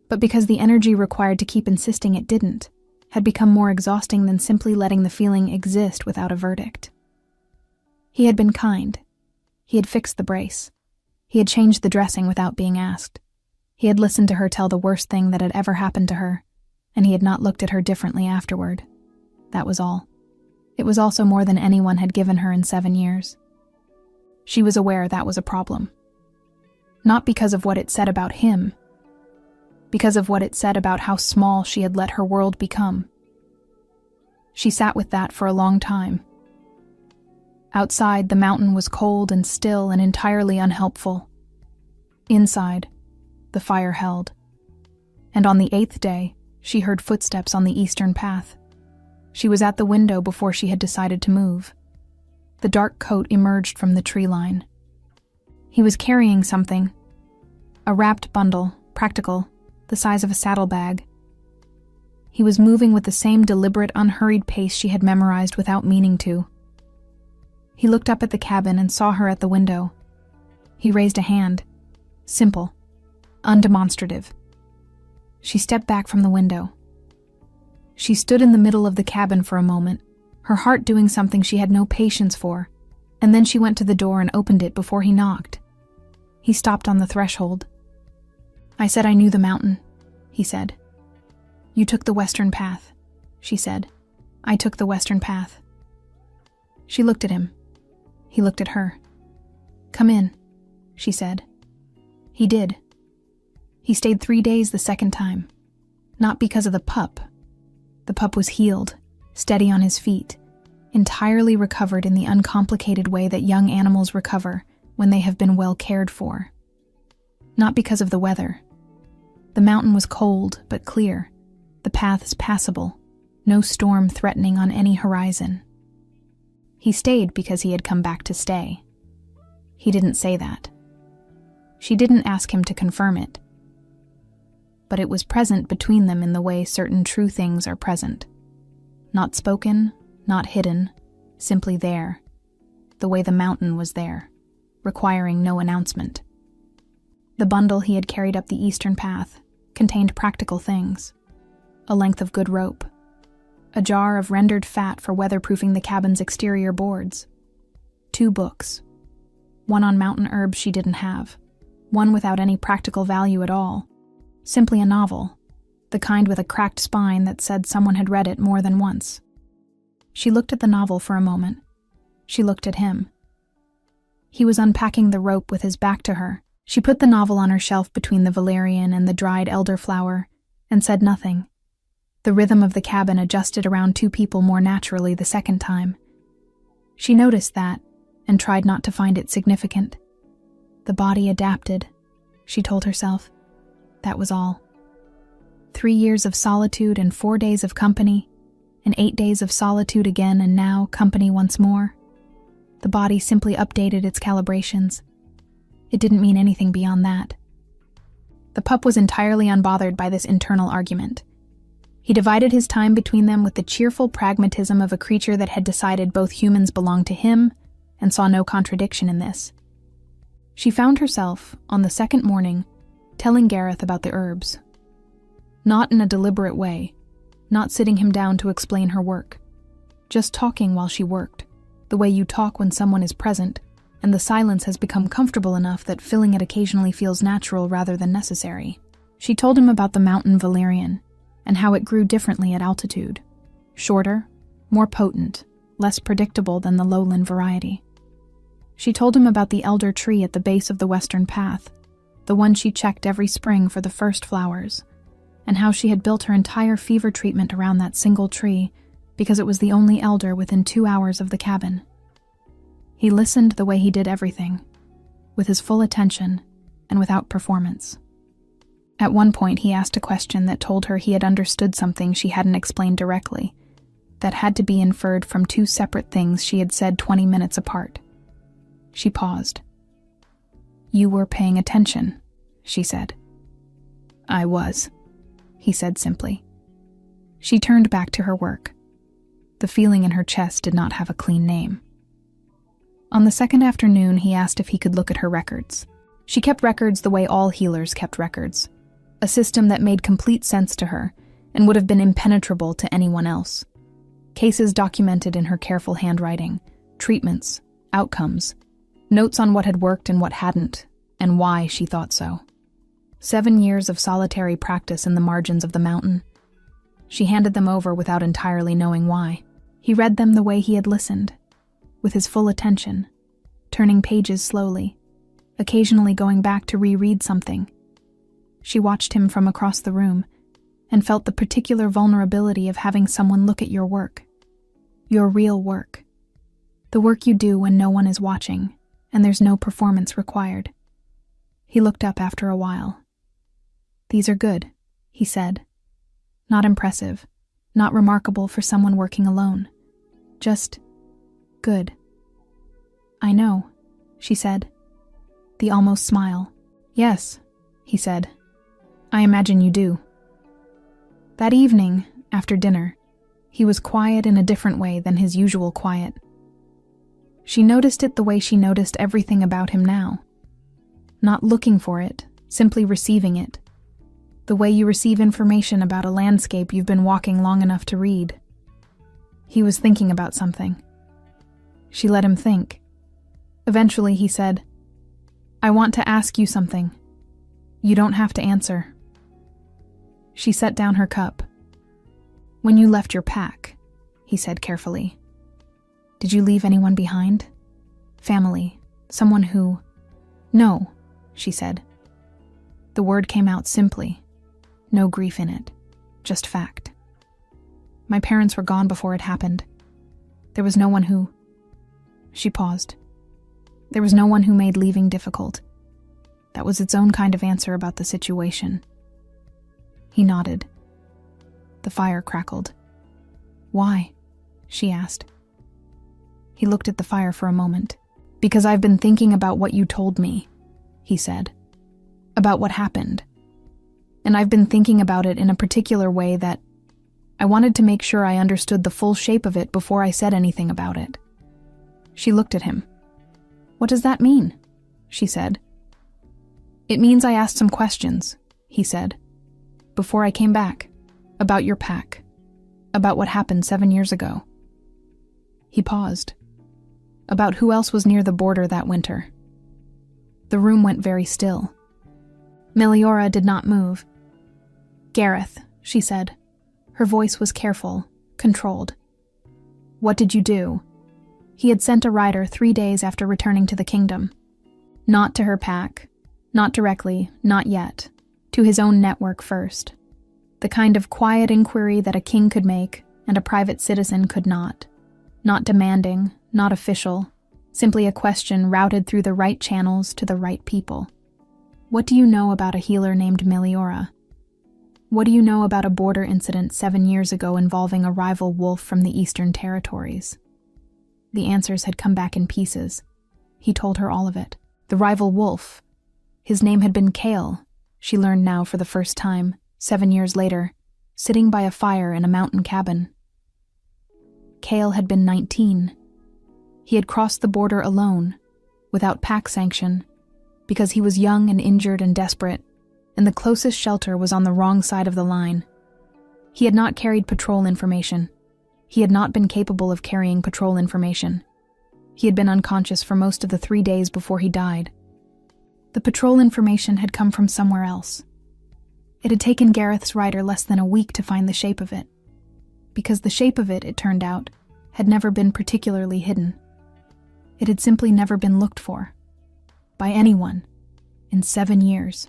but because the energy required to keep insisting it didn't had become more exhausting than simply letting the feeling exist without a verdict. He had been kind. He had fixed the brace. He had changed the dressing without being asked. He had listened to her tell the worst thing that had ever happened to her, and he had not looked at her differently afterward. That was all. It was also more than anyone had given her in 7 years. She was aware that was a problem. Not because of what it said about him, because of what it said about how small she had let her world become. She sat with that for a long time. Outside, the mountain was cold and still and entirely unhelpful. Inside, the fire held. And on the 8th day, she heard footsteps on the eastern path. She was at the window before she had decided to move. The dark coat emerged from the tree line. He was carrying something. A wrapped bundle, practical, the size of a saddlebag. He was moving with the same deliberate, unhurried pace she had memorized without meaning to. He looked up at the cabin and saw her at the window. He raised a hand. Simple. Undemonstrative. She stepped back from the window. She stood in the middle of the cabin for a moment, her heart doing something she had no patience for, and then she went to the door and opened it before he knocked. He stopped on the threshold. "I said I knew the mountain," he said. "You took the western path," she said. "I took the western path." She looked at him. He looked at her. "Come in," she said. He did. He stayed 3 days the second time. Not because of the pup. The pup was healed, steady on his feet, entirely recovered in the uncomplicated way that young animals recover when they have been well cared for. Not because of the weather. The mountain was cold but clear, the paths passable, no storm threatening on any horizon. He stayed because he had come back to stay. He didn't say that. She didn't ask him to confirm it. But it was present between them in the way certain true things are present. Not spoken, not hidden, simply there. The way the mountain was there, requiring no announcement. The bundle he had carried up the eastern path contained practical things. A length of good rope. A jar of rendered fat for weatherproofing the cabin's exterior boards. 2 books. One on mountain herbs she didn't have. One without any practical value at all. Simply a novel, the kind with a cracked spine that said someone had read it more than once. She looked at the novel for a moment. She looked at him. He was unpacking the rope with his back to her. She put the novel on her shelf between the valerian and the dried elderflower, and said nothing. The rhythm of the cabin adjusted around 2 people more naturally the second time. She noticed that, and tried not to find it significant. The body adapted, she told herself. That was all. 3 years of solitude and 4 days of company, and 8 days of solitude again, and now company once more. The body simply updated its calibrations. It didn't mean anything beyond that. The pup was entirely unbothered by this internal argument. He divided his time between them with the cheerful pragmatism of a creature that had decided both humans belonged to him and saw no contradiction in this. She found herself, on the second morning, telling Gareth about the herbs. Not in a deliberate way, not sitting him down to explain her work, just talking while she worked, the way you talk when someone is present, and the silence has become comfortable enough that filling it occasionally feels natural rather than necessary. She told him about the mountain valerian, and how it grew differently at altitude, shorter, more potent, less predictable than the lowland variety. She told him about the elder tree at the base of the western path, the one she checked every spring for the first flowers, and how she had built her entire fever treatment around that single tree because it was the only elder within 2 hours of the cabin. He listened the way he did everything, with his full attention and without performance. At one point, he asked a question that told her he had understood something she hadn't explained directly, that had to be inferred from 2 separate things she had said 20 minutes apart. She paused. "You were paying attention," she said. "I was," he said simply. She turned back to her work. The feeling in her chest did not have a clean name. On the second afternoon, he asked if he could look at her records. She kept records the way all healers kept records, a system that made complete sense to her and would have been impenetrable to anyone else. Cases documented in her careful handwriting, treatments, outcomes, notes on what had worked and what hadn't, and why she thought so. 7 years of solitary practice in the margins of the mountain. She handed them over without entirely knowing why. He read them the way he had listened, with his full attention, turning pages slowly, occasionally going back to reread something. She watched him from across the room and felt the particular vulnerability of having someone look at your work, your real work, the work you do when no one is watching and there's no performance required. He looked up after a while. "These are good," he said. "Not impressive, not remarkable for someone working alone. Just good." "I know," she said. The almost smile. "Yes," he said. "I imagine you do." That evening, after dinner, he was quiet in a different way than his usual quiet. She noticed it the way she noticed everything about him now. Not looking for it, simply receiving it. The way you receive information about a landscape you've been walking long enough to read. He was thinking about something. She let him think. Eventually he said, "I want to ask you something. You don't have to answer." She set down her cup. "When you left your pack," he said carefully, "did you leave anyone behind? Family, someone who—" "No," she said. The word came out simply, no grief in it, just fact. "My parents were gone before it happened. There was no one who—" She paused. There was no one who made leaving difficult. That was its own kind of answer about the situation. He nodded. The fire crackled. "Why?" she asked. He looked at the fire for a moment. "Because I've been thinking about what you told me," he said. "About what happened. And I've been thinking about it in a particular way that I wanted to make sure I understood the full shape of it before I said anything about it." She looked at him. "What does that mean?" she said. "It means I asked some questions," he said, "before I came back, about your pack, about what happened 7 years ago." He paused. About who else was near the border that winter. The room went very still. Meliora did not move. "Gareth," she said. Her voice was careful, controlled. "What did you do?" He had sent a rider 3 days after returning to the kingdom. Not to her pack, not directly, not yet. To his own network first. The kind of quiet inquiry that a king could make and a private citizen could not. Not demanding, not official, simply a question routed through the right channels to the right people. What do you know about a healer named Meliora? What do you know about a border incident 7 years ago involving a rival wolf from the Eastern Territories? The answers had come back in pieces. He told her all of it. The rival wolf. His name had been Kale, she learned now for the first time, 7 years later, sitting by a fire in a mountain cabin. Kale had been 19. He had crossed the border alone, without pack sanction, because he was young and injured and desperate, and the closest shelter was on the wrong side of the line. He had not carried patrol information. He had not been capable of carrying patrol information. He had been unconscious for most of the 3 days before he died. The patrol information had come from somewhere else. It had taken Gareth's rider less than a week to find the shape of it, because the shape of it, it turned out, had never been particularly hidden. It had simply never been looked for. By anyone. In 7 years.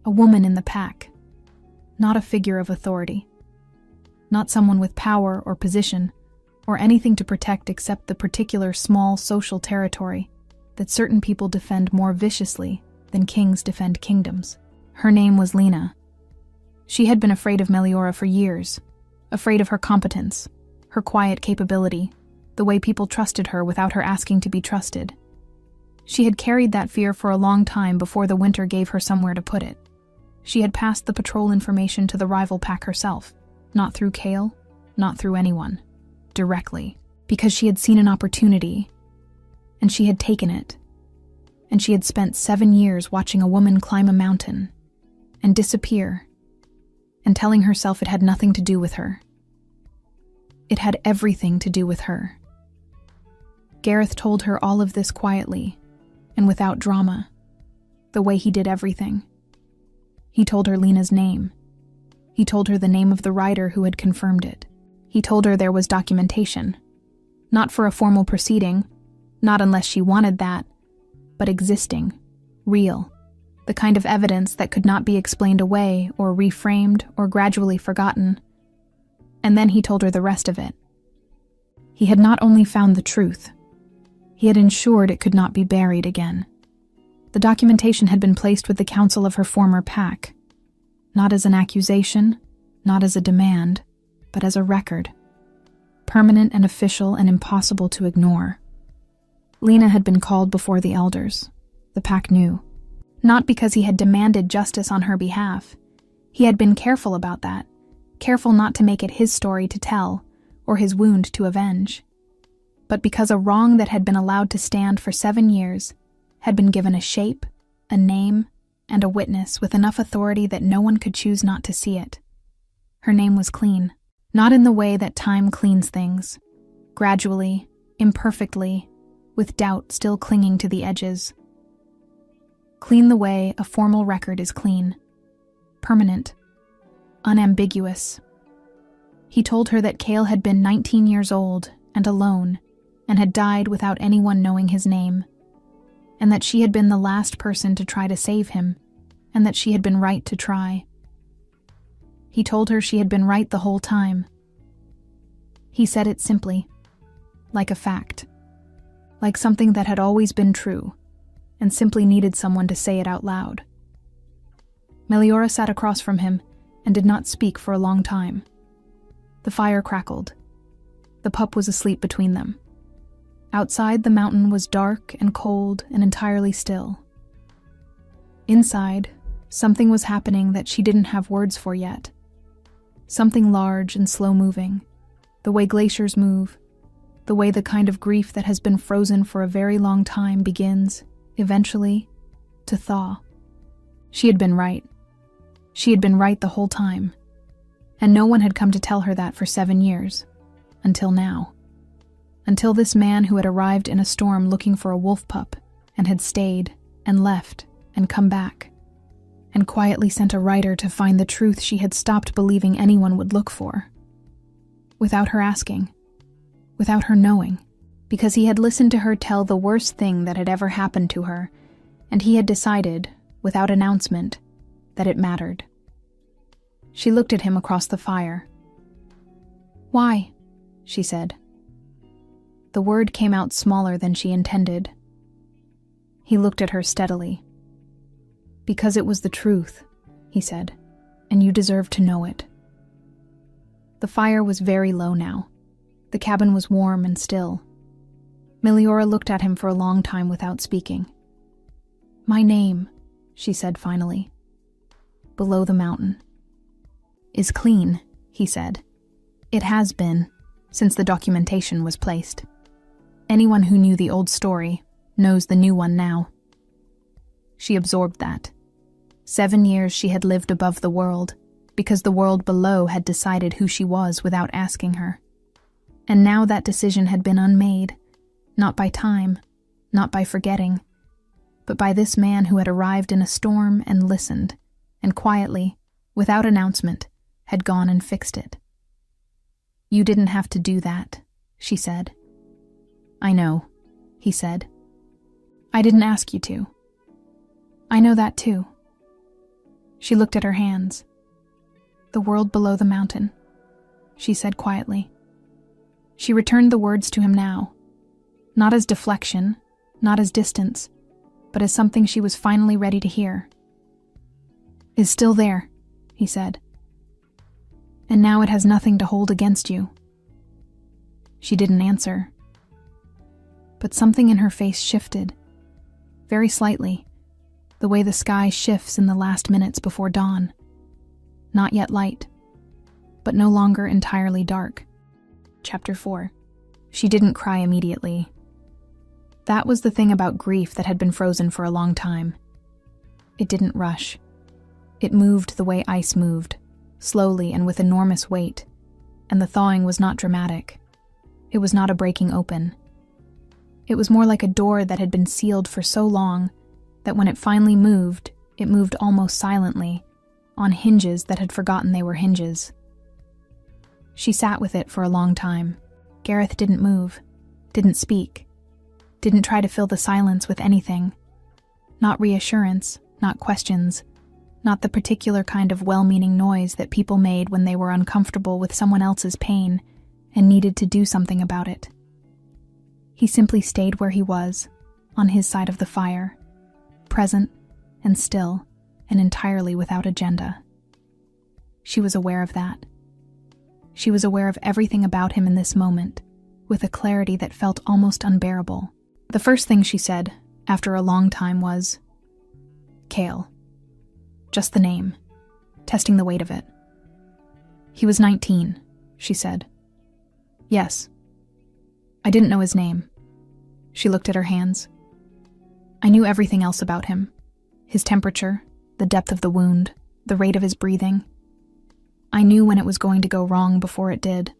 A woman in the pack. Not a figure of authority. Not someone with power or position, or anything to protect except the particular small social territory that certain people defend more viciously than kings defend kingdoms. Her name was Lena. She had been afraid of Meliora for years, afraid of her competence, her quiet capability, the way people trusted her without her asking to be trusted. She had carried that fear for a long time before the winter gave her somewhere to put it. She had passed the patrol information to the rival pack herself, not through Kale, not through anyone, directly, because she had seen an opportunity, and she had taken it, and she had spent 7 years watching a woman climb a mountain and disappear, and telling herself it had nothing to do with her. It had everything to do with her. Gareth told her all of this quietly, and without drama, the way he did everything. He told her Lena's name. He told her the name of the rider who had confirmed it. He told her there was documentation. Not for a formal proceeding, not unless she wanted that, but existing, real, the kind of evidence that could not be explained away or reframed or gradually forgotten. And then he told her the rest of it. He had not only found the truth, he had ensured it could not be buried again. The documentation had been placed with the council of her former pack, not as an accusation, not as a demand, but as a record, permanent and official and impossible to ignore. Lena had been called before the elders, the pack knew, not because he had demanded justice on her behalf. He had been careful about that, careful not to make it his story to tell, or his wound to avenge, but because a wrong that had been allowed to stand for 7 years had been given a shape, a name, and a witness with enough authority that no one could choose not to see it. Her name was clean, not in the way that time cleans things, gradually, imperfectly, with doubt still clinging to the edges. Clean the way a formal record is clean, permanent, unambiguous. He told her that Kale had been 19 years old and alone, and had died without anyone knowing his name, and that she had been the last person to try to save him, and that she had been right to try. He told her she had been right the whole time. He said it simply, like a fact, like something that had always been true, and simply needed someone to say it out loud. Meliora sat across from him and did not speak for a long time. The fire crackled. The pup was asleep between them. Outside, the mountain was dark and cold and entirely still. Inside, something was happening that she didn't have words for yet. Something large and slow-moving, the way glaciers move, the way the kind of grief that has been frozen for a very long time begins, eventually, to thaw. She had been right. She had been right the whole time, and no one had come to tell her that for 7 years, until now. Until this man who had arrived in a storm looking for a wolf pup, and had stayed, and left, and come back, and quietly sent a rider to find the truth she had stopped believing anyone would look for. Without her asking, without her knowing, because he had listened to her tell the worst thing that had ever happened to her, and he had decided, without announcement, that it mattered. She looked at him across the fire. "Why?" she said. The word came out smaller than she intended. He looked at her steadily. Because it was the truth, he said, and you deserve to know it. The fire was very low now. The cabin was warm and still. Meliora looked at him for a long time without speaking. My name, she said finally. Below the mountain. Is clean, he said. It has been, since the documentation was placed. Anyone who knew the old story knows the new one now. She absorbed that. 7 years she had lived above the world, because the world below had decided who she was without asking her. And now that decision had been unmade, not by time, not by forgetting, but by this man who had arrived in a storm and listened, and quietly, without announcement, had gone and fixed it. You didn't have to do that, she said. I know, he said. I didn't ask you to. I know that too. She looked at her hands. The world below the mountain, she said quietly. She returned the words to him now, not as deflection, not as distance, but as something she was finally ready to hear. Is still there, he said. And now it has nothing to hold against you. She didn't answer. But something in her face shifted, very slightly, the way the sky shifts in the last minutes before dawn. Not yet light, but no longer entirely dark. Chapter 4. She didn't cry immediately. That was the thing about grief that had been frozen for a long time. It didn't rush. It moved the way ice moved, slowly and with enormous weight, and the thawing was not dramatic. It was not a breaking open. It was more like a door that had been sealed for so long that when it finally moved, it moved almost silently, on hinges that had forgotten they were hinges. She sat with it for a long time. Gareth didn't move, didn't speak, didn't try to fill the silence with anything. Not reassurance, not questions, not the particular kind of well-meaning noise that people made when they were uncomfortable with someone else's pain and needed to do something about it. He simply stayed where he was, on his side of the fire, present and still and entirely without agenda. She was aware of that. She was aware of everything about him in this moment, with a clarity that felt almost unbearable. The first thing she said, after a long time, was, Cale. Just the name, testing the weight of it. He was 19, she said. Yes. I didn't know his name. She looked at her hands. I knew everything else about him. His temperature, the depth of the wound, the rate of his breathing. I knew when it was going to go wrong before it did.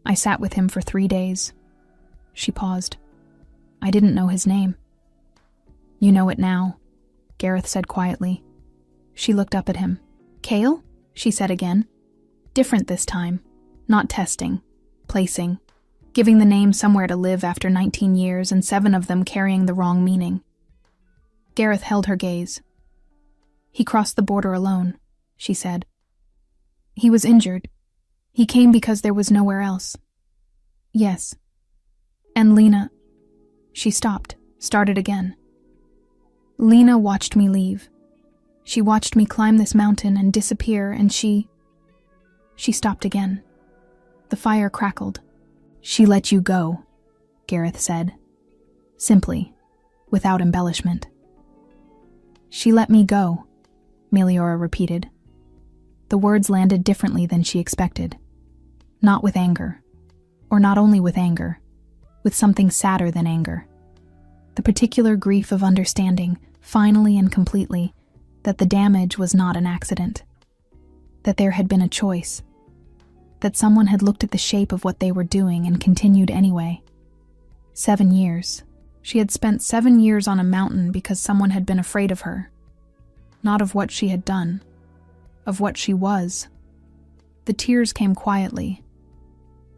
I sat with him for 3 days. She paused. I didn't know his name. You know it now, Gareth said quietly. She looked up at him. Cale? She said again. Different this time. Not testing. Placing. Giving the name somewhere to live after 19 years and 7 of them carrying the wrong meaning. Gareth held her gaze. He crossed the border alone, she said. He was injured. He came because there was nowhere else. Yes. And Lena... She stopped, started again. Lena watched me leave. She watched me climb this mountain and disappear, and she stopped again. The fire crackled. She let you go, Gareth said. Simply, without embellishment. She let me go, Meliora repeated. The words landed differently than she expected. Not with anger. Or not only with anger. With something sadder than anger. The particular grief of understanding, finally and completely, that the damage was not an accident. That there had been a choice. That someone had looked at the shape of what they were doing and continued anyway. 7 years. She had spent 7 years on a mountain because someone had been afraid of her. Not of what she had done. Of what she was. The tears came quietly.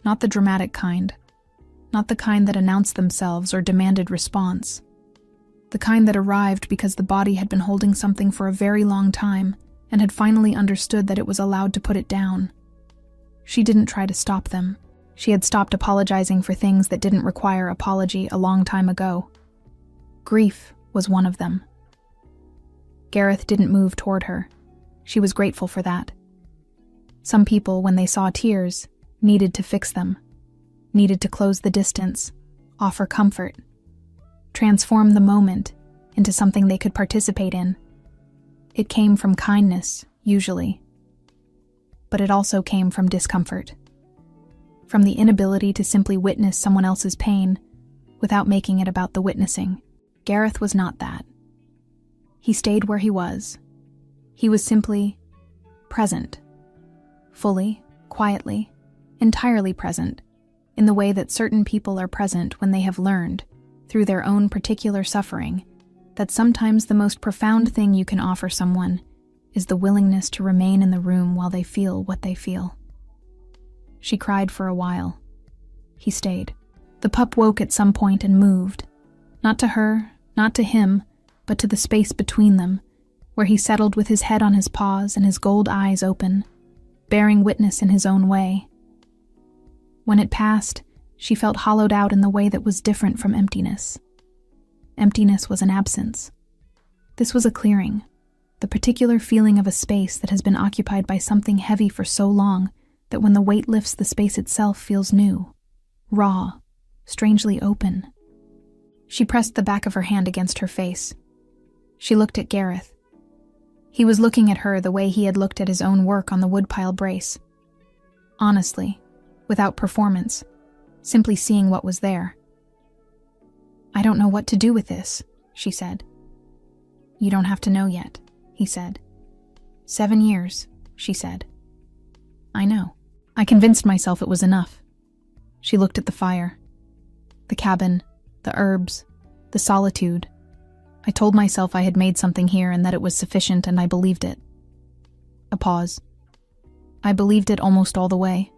Not the dramatic kind. Not the kind that announced themselves or demanded response. The kind that arrived because the body had been holding something for a very long time and had finally understood that it was allowed to put it down. She didn't try to stop them. She had stopped apologizing for things that didn't require apology a long time ago. Grief was one of them. Gareth didn't move toward her. She was grateful for that. Some people, when they saw tears, needed to fix them, needed to close the distance, offer comfort, transform the moment into something they could participate in. It came from kindness, usually. But it also came from discomfort. From the inability to simply witness someone else's pain without making it about the witnessing. Gareth was not that. He stayed where he was. He was simply present. Fully, quietly, entirely present, in the way that certain people are present when they have learned, through their own particular suffering, that sometimes the most profound thing you can offer someone is the willingness to remain in the room while they feel what they feel. She cried for a while. He stayed. The pup woke at some point and moved. Not to her, not to him, but to the space between them, where he settled with his head on his paws and his gold eyes open, bearing witness in his own way. When it passed, she felt hollowed out in the way that was different from emptiness. Emptiness was an absence. This was a clearing, the particular feeling of a space that has been occupied by something heavy for so long that when the weight lifts, the space itself feels new, raw, strangely open. She pressed the back of her hand against her face. She looked at Gareth. He was looking at her the way he had looked at his own work on the woodpile brace. Honestly, without performance, simply seeing what was there. "I don't know what to do with this," she said. "You don't have to know yet," he said. 7 years, she said. "I know. I convinced myself it was enough." She looked at the fire. The cabin, the herbs, the solitude. I told myself I had made something here and that it was sufficient, and I believed it. A pause. I believed it almost all the way.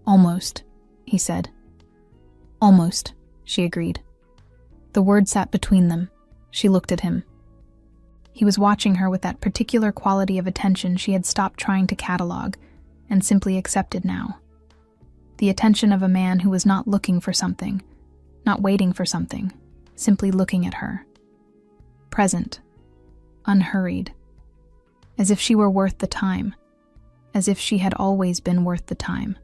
"Almost," he said. "Almost," she agreed. The word sat between them. She looked at him. He was watching her with that particular quality of attention she had stopped trying to catalog and simply accepted now. The attention of a man who was not looking for something, not waiting for something, simply looking at her. Present, unhurried, as if she were worth the time, as if she had always been worth the time.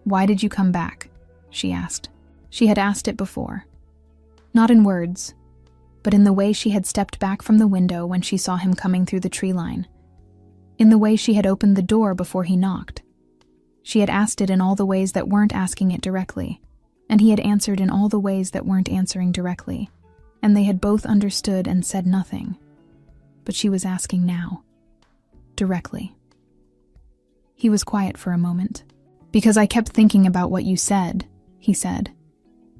"Why did you come back?" she asked. She had asked it before. Not in words, but in the way she had stepped back from the window when she saw him coming through the tree line. In the way she had opened the door before he knocked. She had asked it in all the ways that weren't asking it directly, and he had answered in all the ways that weren't answering directly, and they had both understood and said nothing. But she was asking now. Directly. He was quiet for a moment. "Because I kept thinking about what you said," he said.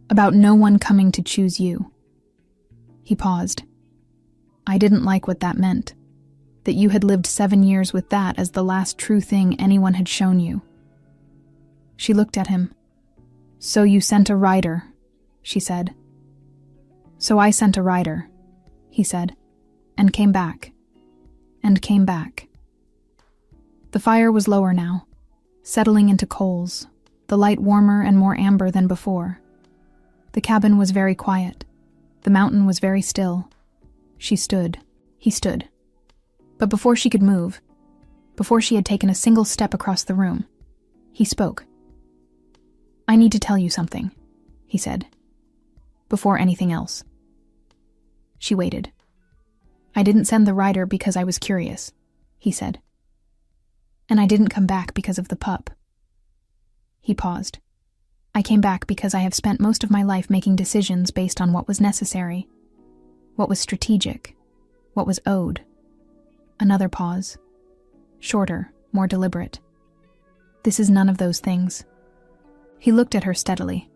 "About no one coming to choose you." He paused. "I didn't like what that meant. That you had lived 7 years with that as the last true thing anyone had shown you." She looked at him. "So you sent a rider," she said. "So I sent a rider," he said, "and came back. And came back." The fire was lower now, settling into coals, the light warmer and more amber than before. The cabin was very quiet. The mountain was very still. She stood. He stood. But before she could move, before she had taken a single step across the room, he spoke. "I need to tell you something," he said. "Before anything else." She waited. "I didn't send the rider because I was curious," he said. "And I didn't come back because of the pup." He paused. "I came back because I have spent most of my life making decisions based on what was necessary, what was strategic, what was owed." Another pause. Shorter, more deliberate. "This is none of those things." He looked at her steadily.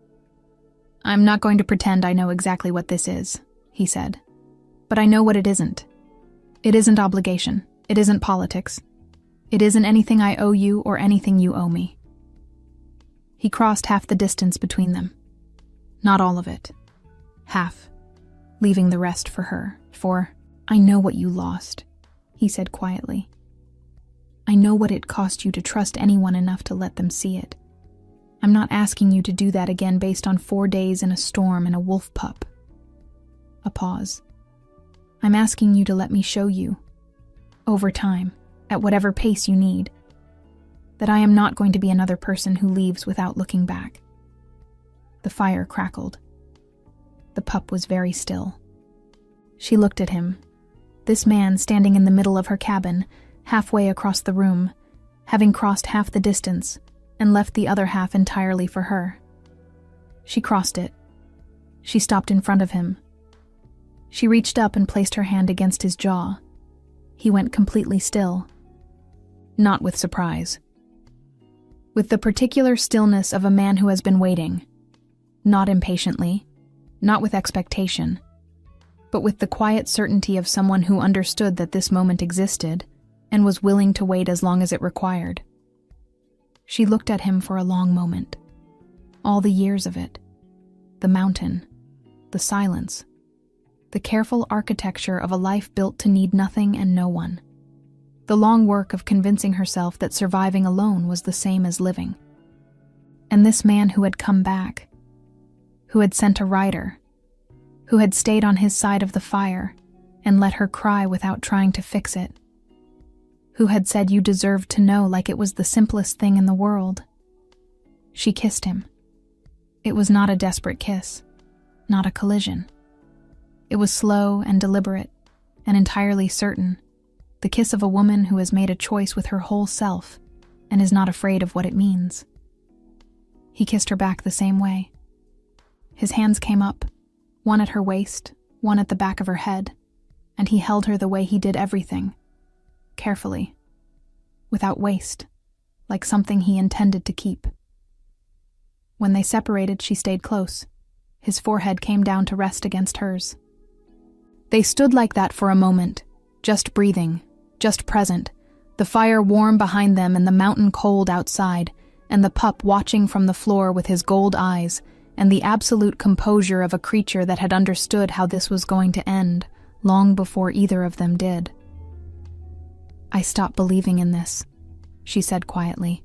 "I'm not going to pretend I know exactly what this is," he said. "But I know what it isn't. It isn't obligation. It isn't politics. It isn't anything I owe you or anything you owe me." He crossed half the distance between them. Not all of it. Half. Leaving the rest for her. For, "I know what you lost," he said quietly. "I know what it cost you to trust anyone enough to let them see it. I'm not asking you to do that again based on 4 days in a storm and a wolf pup." A pause. I'm asking you to let me show you, over time, at whatever pace you need, that I am not going to be another person who leaves without looking back." The fire crackled. The pup was very still. She looked at him, this man standing in the middle of her cabin, halfway across the room, having crossed half the distance and left the other half entirely for her. She crossed it. She stopped in front of him. She reached up and placed her hand against his jaw. He went completely still. Not with surprise. With the particular stillness of a man who has been waiting. Not impatiently, not with expectation, but with the quiet certainty of someone who understood that this moment existed and was willing to wait as long as it required. She looked at him for a long moment. All the years of it. The mountain. The silence. The careful architecture of a life built to need nothing and no one. The long work of convincing herself that surviving alone was the same as living. And this man who had come back, who had sent a rider, who had stayed on his side of the fire and let her cry without trying to fix it, who had said you deserved to know like it was the simplest thing in the world. She kissed him. It was not a desperate kiss, not a collision. It was slow and deliberate and entirely certain, the kiss of a woman who has made a choice with her whole self and is not afraid of what it means. He kissed her back the same way. His hands came up, one at her waist, one at the back of her head, and he held her the way he did everything, carefully, without waste, like something he intended to keep. When they separated, she stayed close. His forehead came down to rest against hers. They stood like that for a moment, just breathing, just present, the fire warm behind them and the mountain cold outside, and the pup watching from the floor with his gold eyes, and the absolute composure of a creature that had understood how this was going to end, long before either of them did. "I stopped believing in this," she said quietly.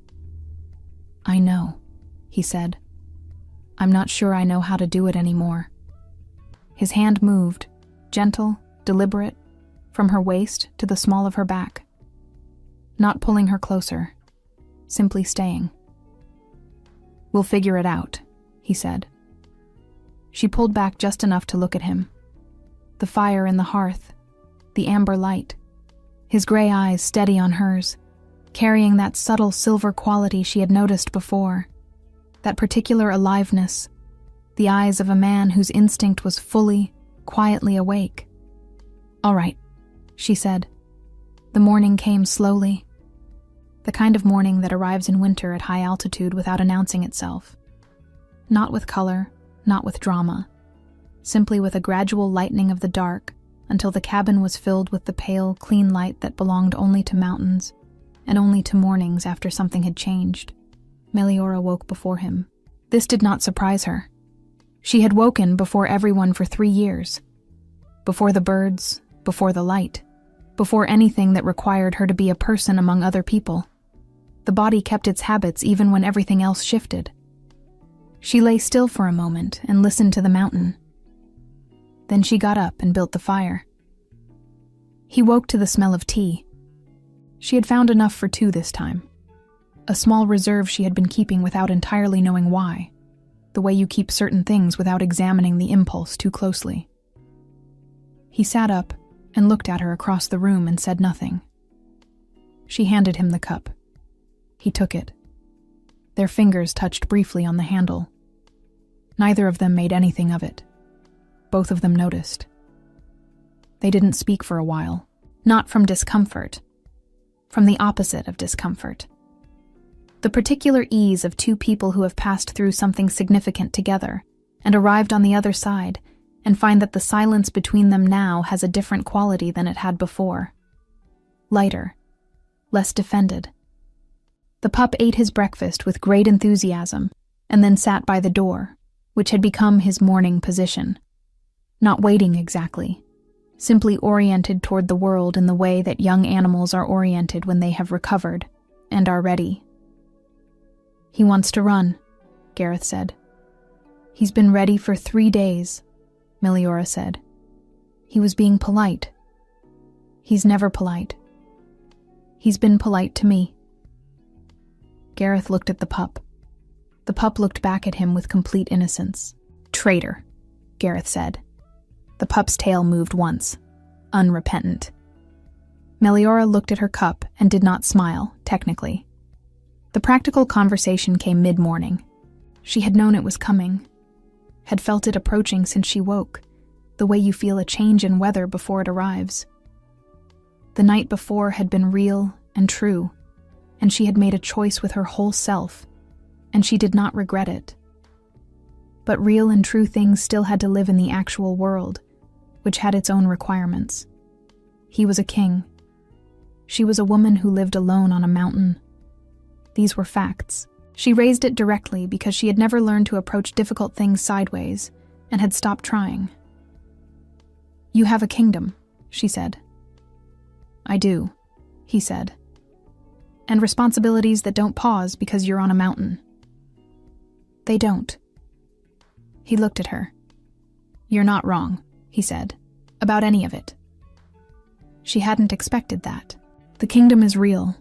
"I know," he said. "I'm not sure I know how to do it anymore." His hand moved, gentle, deliberate, from her waist to the small of her back. Not pulling her closer, simply staying. "We'll figure it out," he said. She pulled back just enough to look at him. The fire in the hearth, the amber light, his gray eyes steady on hers, carrying that subtle silver quality she had noticed before, that particular aliveness, the eyes of a man whose instinct was fully, quietly awake. "All right," she said. The morning came slowly. The kind of morning that arrives in winter at high altitude without announcing itself. Not with color, not with drama, simply with a gradual lightening of the dark until the cabin was filled with the pale, clean light that belonged only to mountains and only to mornings after something had changed. Meliora woke before him. This did not surprise her. She had woken before everyone for 3 years. Before the birds, before the light, before anything that required her to be a person among other people. The body kept its habits even when everything else shifted. She lay still for a moment and listened to the mountain. Then she got up and built the fire. He woke to the smell of tea. She had found enough for 2 this time. A small reserve she had been keeping without entirely knowing why, the way you keep certain things without examining the impulse too closely. He sat up and looked at her across the room and said nothing. She handed him the cup. He took it. Their fingers touched briefly on the handle. Neither of them made anything of it. Both of them noticed. They didn't speak for a while, not from discomfort, from the opposite of discomfort. The particular ease of 2 people who have passed through something significant together and arrived on the other side and find that the silence between them now has a different quality than it had before. Lighter, less defended. The pup ate his breakfast with great enthusiasm and then sat by the door, which had become his morning position. Not waiting exactly, simply oriented toward the world in the way that young animals are oriented when they have recovered and are ready. "He wants to run," Gareth said. "He's been ready for 3 days," Meliora said. He was being polite. He's never polite. He's been polite to me. Gareth looked at the pup. The pup looked back at him with complete innocence. Traitor, Gareth said. The pup's tail moved once, unrepentant. Meliora looked at her cup and did not smile, technically. The practical conversation came mid-morning. She had known it was coming, had felt it approaching since she woke, the way you feel a change in weather before it arrives. The night before had been real and true, and she had made a choice with her whole self, and she did not regret it. But real and true things still had to live in the actual world, which had its own requirements. He was a king. She was a woman who lived alone on a mountain. These were facts. She raised it directly because she had never learned to approach difficult things sideways and had stopped trying. "You have a kingdom," she said. "I do," he said. "And responsibilities that don't pause because you're on a mountain." "They don't." He looked at her. "You're not wrong," he said, "about any of it." She hadn't expected that. The kingdom is real.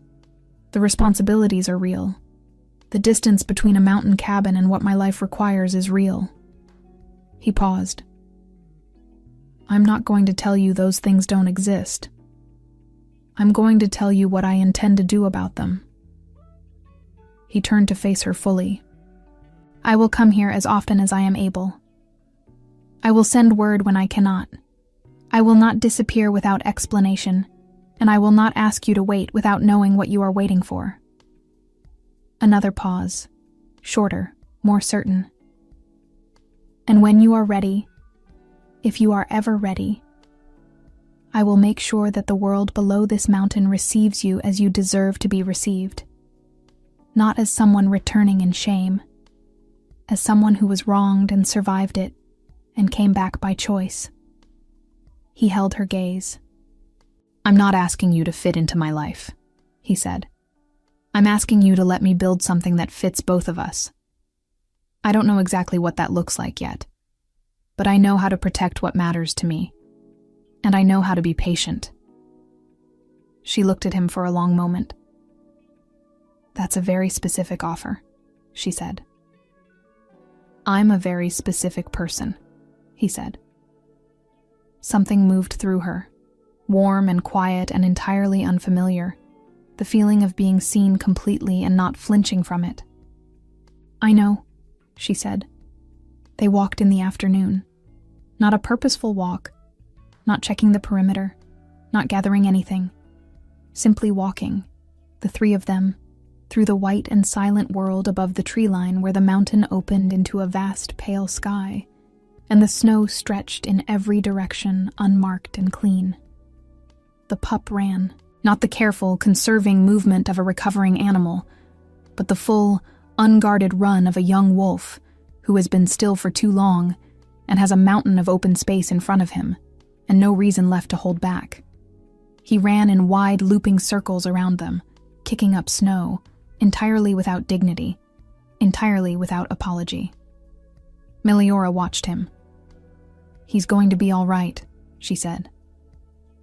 The responsibilities are real. The distance between a mountain cabin and what my life requires is real. He paused. "I'm not going to tell you those things don't exist. I'm going to tell you what I intend to do about them." He turned to face her fully. "I will come here as often as I am able. I will send word when I cannot. I will not disappear without explanation, and I will not ask you to wait without knowing what you are waiting for." Another pause, shorter, more certain. "And when you are ready, if you are ever ready, I will make sure that the world below this mountain receives you as you deserve to be received, not as someone returning in shame, as someone who was wronged and survived it and came back by choice." He held her gaze. "I'm not asking you to fit into my life," he said. "I'm asking you to let me build something that fits both of us. I don't know exactly what that looks like yet, but I know how to protect what matters to me, and I know how to be patient." She looked at him for a long moment. "That's a very specific offer," she said. "I'm a very specific person," he said. Something moved through her, warm and quiet and entirely unfamiliar, the feeling of being seen completely and not flinching from it. "I know," she said. They walked in the afternoon. Not a purposeful walk, not checking the perimeter, not gathering anything. Simply walking, the three of them, through the white and silent world above the tree line where the mountain opened into a vast pale sky, and the snow stretched in every direction, unmarked and clean. The pup ran, not the careful, conserving movement of a recovering animal, but the full, unguarded run of a young wolf who has been still for too long and has a mountain of open space in front of him, and no reason left to hold back. He ran in wide, looping circles around them, kicking up snow, entirely without dignity, entirely without apology. Meliora watched him. "He's going to be all right," she said.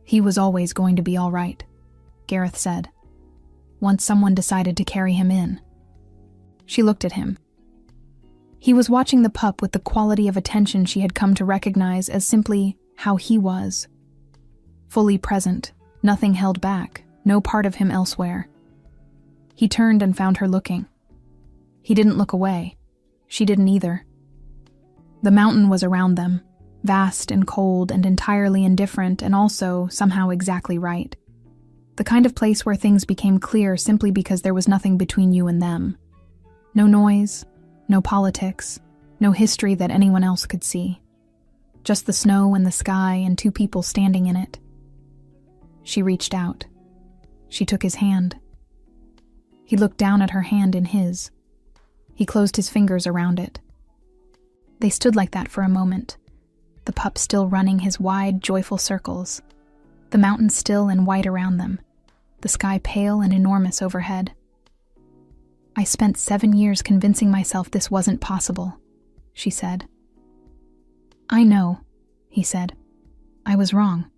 "He was always going to be all right," Gareth said, once someone decided to carry him in. She looked at him. He was watching the pup with the quality of attention she had come to recognize as simply how he was. Fully present, nothing held back, no part of him elsewhere. He turned and found her looking. He didn't look away. She didn't either. The mountain was around them, vast and cold and entirely indifferent and also somehow exactly right. The kind of place where things became clear simply because there was nothing between you and them. No noise, no politics, no history that anyone else could see. Just the snow and the sky and two people standing in it. She reached out. She took his hand. He looked down at her hand in his. He closed his fingers around it. They stood like that for a moment, the pup still running his wide, joyful circles, the mountain still and white around them, the sky pale and enormous overhead. "I spent 7 years convincing myself this wasn't possible," she said. "I know," he said. I was wrong.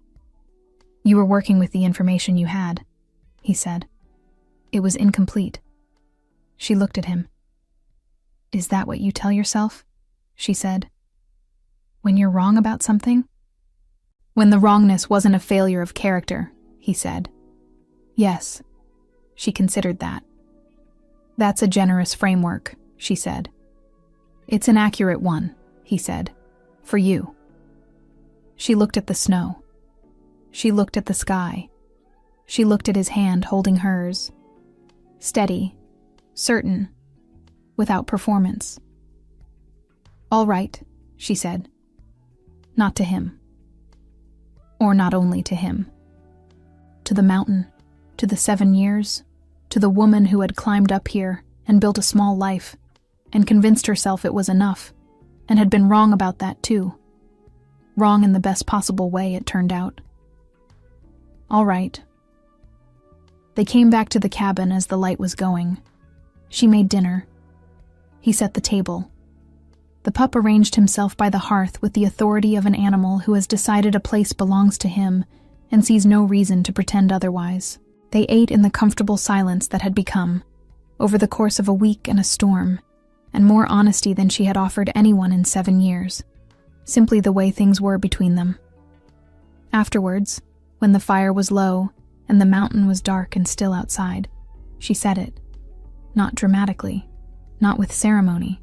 You were working with the information you had, he said. It was incomplete. She looked at him. Is that what you tell yourself? She said. When you're wrong about something? When the wrongness wasn't a failure of character, he said. Yes, she considered that. That's a generous framework, she said. It's an accurate one, he said. For you. She looked at the snow. She looked at the sky. She looked at his hand holding hers. Steady, certain, without performance. All right, she said. Not to him. Or not only to him. To the mountain, to the 7 years, to the woman who had climbed up here and built a small life, and convinced herself it was enough, and had been wrong about that too. Wrong in the best possible way, it turned out. All right. They came back to the cabin as the light was going. She made dinner. He set the table. The pup arranged himself by the hearth with the authority of an animal who has decided a place belongs to him and sees no reason to pretend otherwise. They ate in the comfortable silence that had become, over the course of a week and a storm, and more honesty than she had offered anyone in 7 years, simply the way things were between them. Afterwards, when the fire was low and the mountain was dark and still outside, she said it, not dramatically, not with ceremony.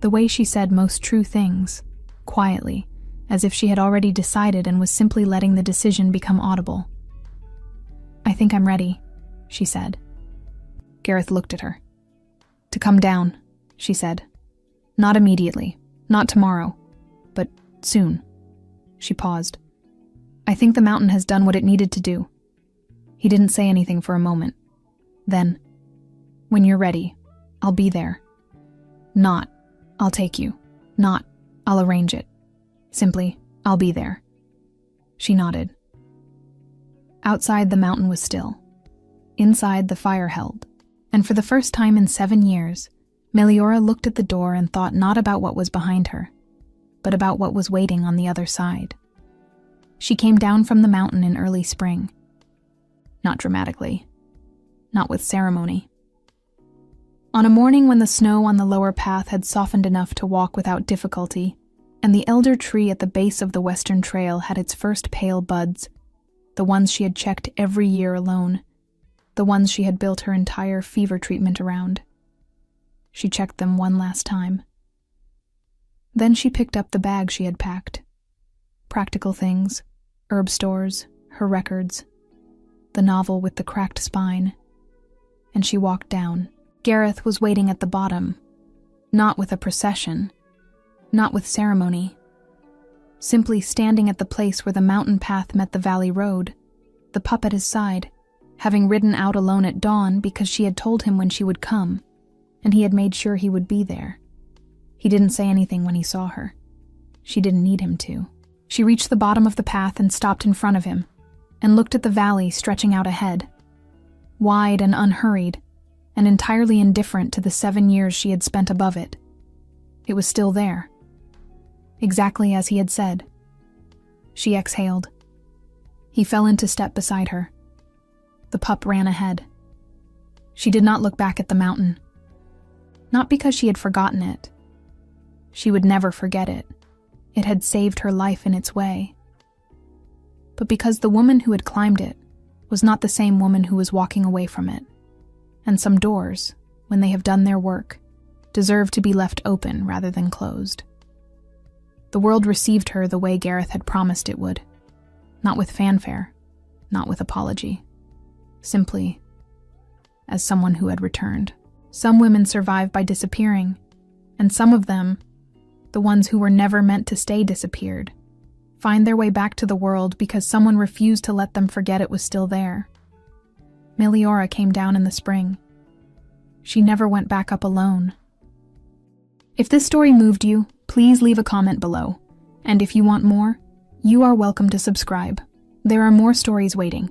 The way she said most true things, quietly, as if she had already decided and was simply letting the decision become audible. I think I'm ready, she said. Gareth looked at her. To come down, she said. Not immediately, not tomorrow, but soon. She paused. I think the mountain has done what it needed to do. He didn't say anything for a moment. Then, when you're ready, I'll be there. Not, I'll take you. Not, I'll arrange it. Simply, I'll be there. She nodded. Outside, the mountain was still. Inside, the fire held. And for the first time in 7 years, Meliora looked at the door and thought not about what was behind her, but about what was waiting on the other side. She came down from the mountain in early spring. Not dramatically. Not with ceremony. On a morning when the snow on the lower path had softened enough to walk without difficulty, and the elder tree at the base of the western trail had its first pale buds, the ones she had checked every year alone, the ones she had built her entire fever treatment around. She checked them one last time. Then she picked up the bag she had packed. Practical things, herb stores, her records, the novel with the cracked spine, and she walked down. Gareth was waiting at the bottom, not with a procession, not with ceremony, simply standing at the place where the mountain path met the valley road, the pup at his side, having ridden out alone at dawn because she had told him when she would come, and he had made sure he would be there. He didn't say anything when he saw her. She didn't need him to. She reached the bottom of the path and stopped in front of him, and looked at the valley stretching out ahead, wide and unhurried, and entirely indifferent to the 7 years she had spent above it. It was still there. Exactly as he had said. She exhaled. He fell into step beside her. The pup ran ahead. She did not look back at the mountain. Not because she had forgotten it. She would never forget it. It had saved her life in its way. But because the woman who had climbed it was not the same woman who was walking away from it. And some doors, when they have done their work, deserve to be left open rather than closed. The world received her the way Gareth had promised it would. Not with fanfare, not with apology. Simply as someone who had returned. Some women survive by disappearing, and some of them, the ones who were never meant to stay disappeared, find their way back to the world because someone refused to let them forget it was still there. Meliora came down in the spring. She never went back up alone. If this story moved you, please leave a comment below. And if you want more, you are welcome to subscribe. There are more stories waiting.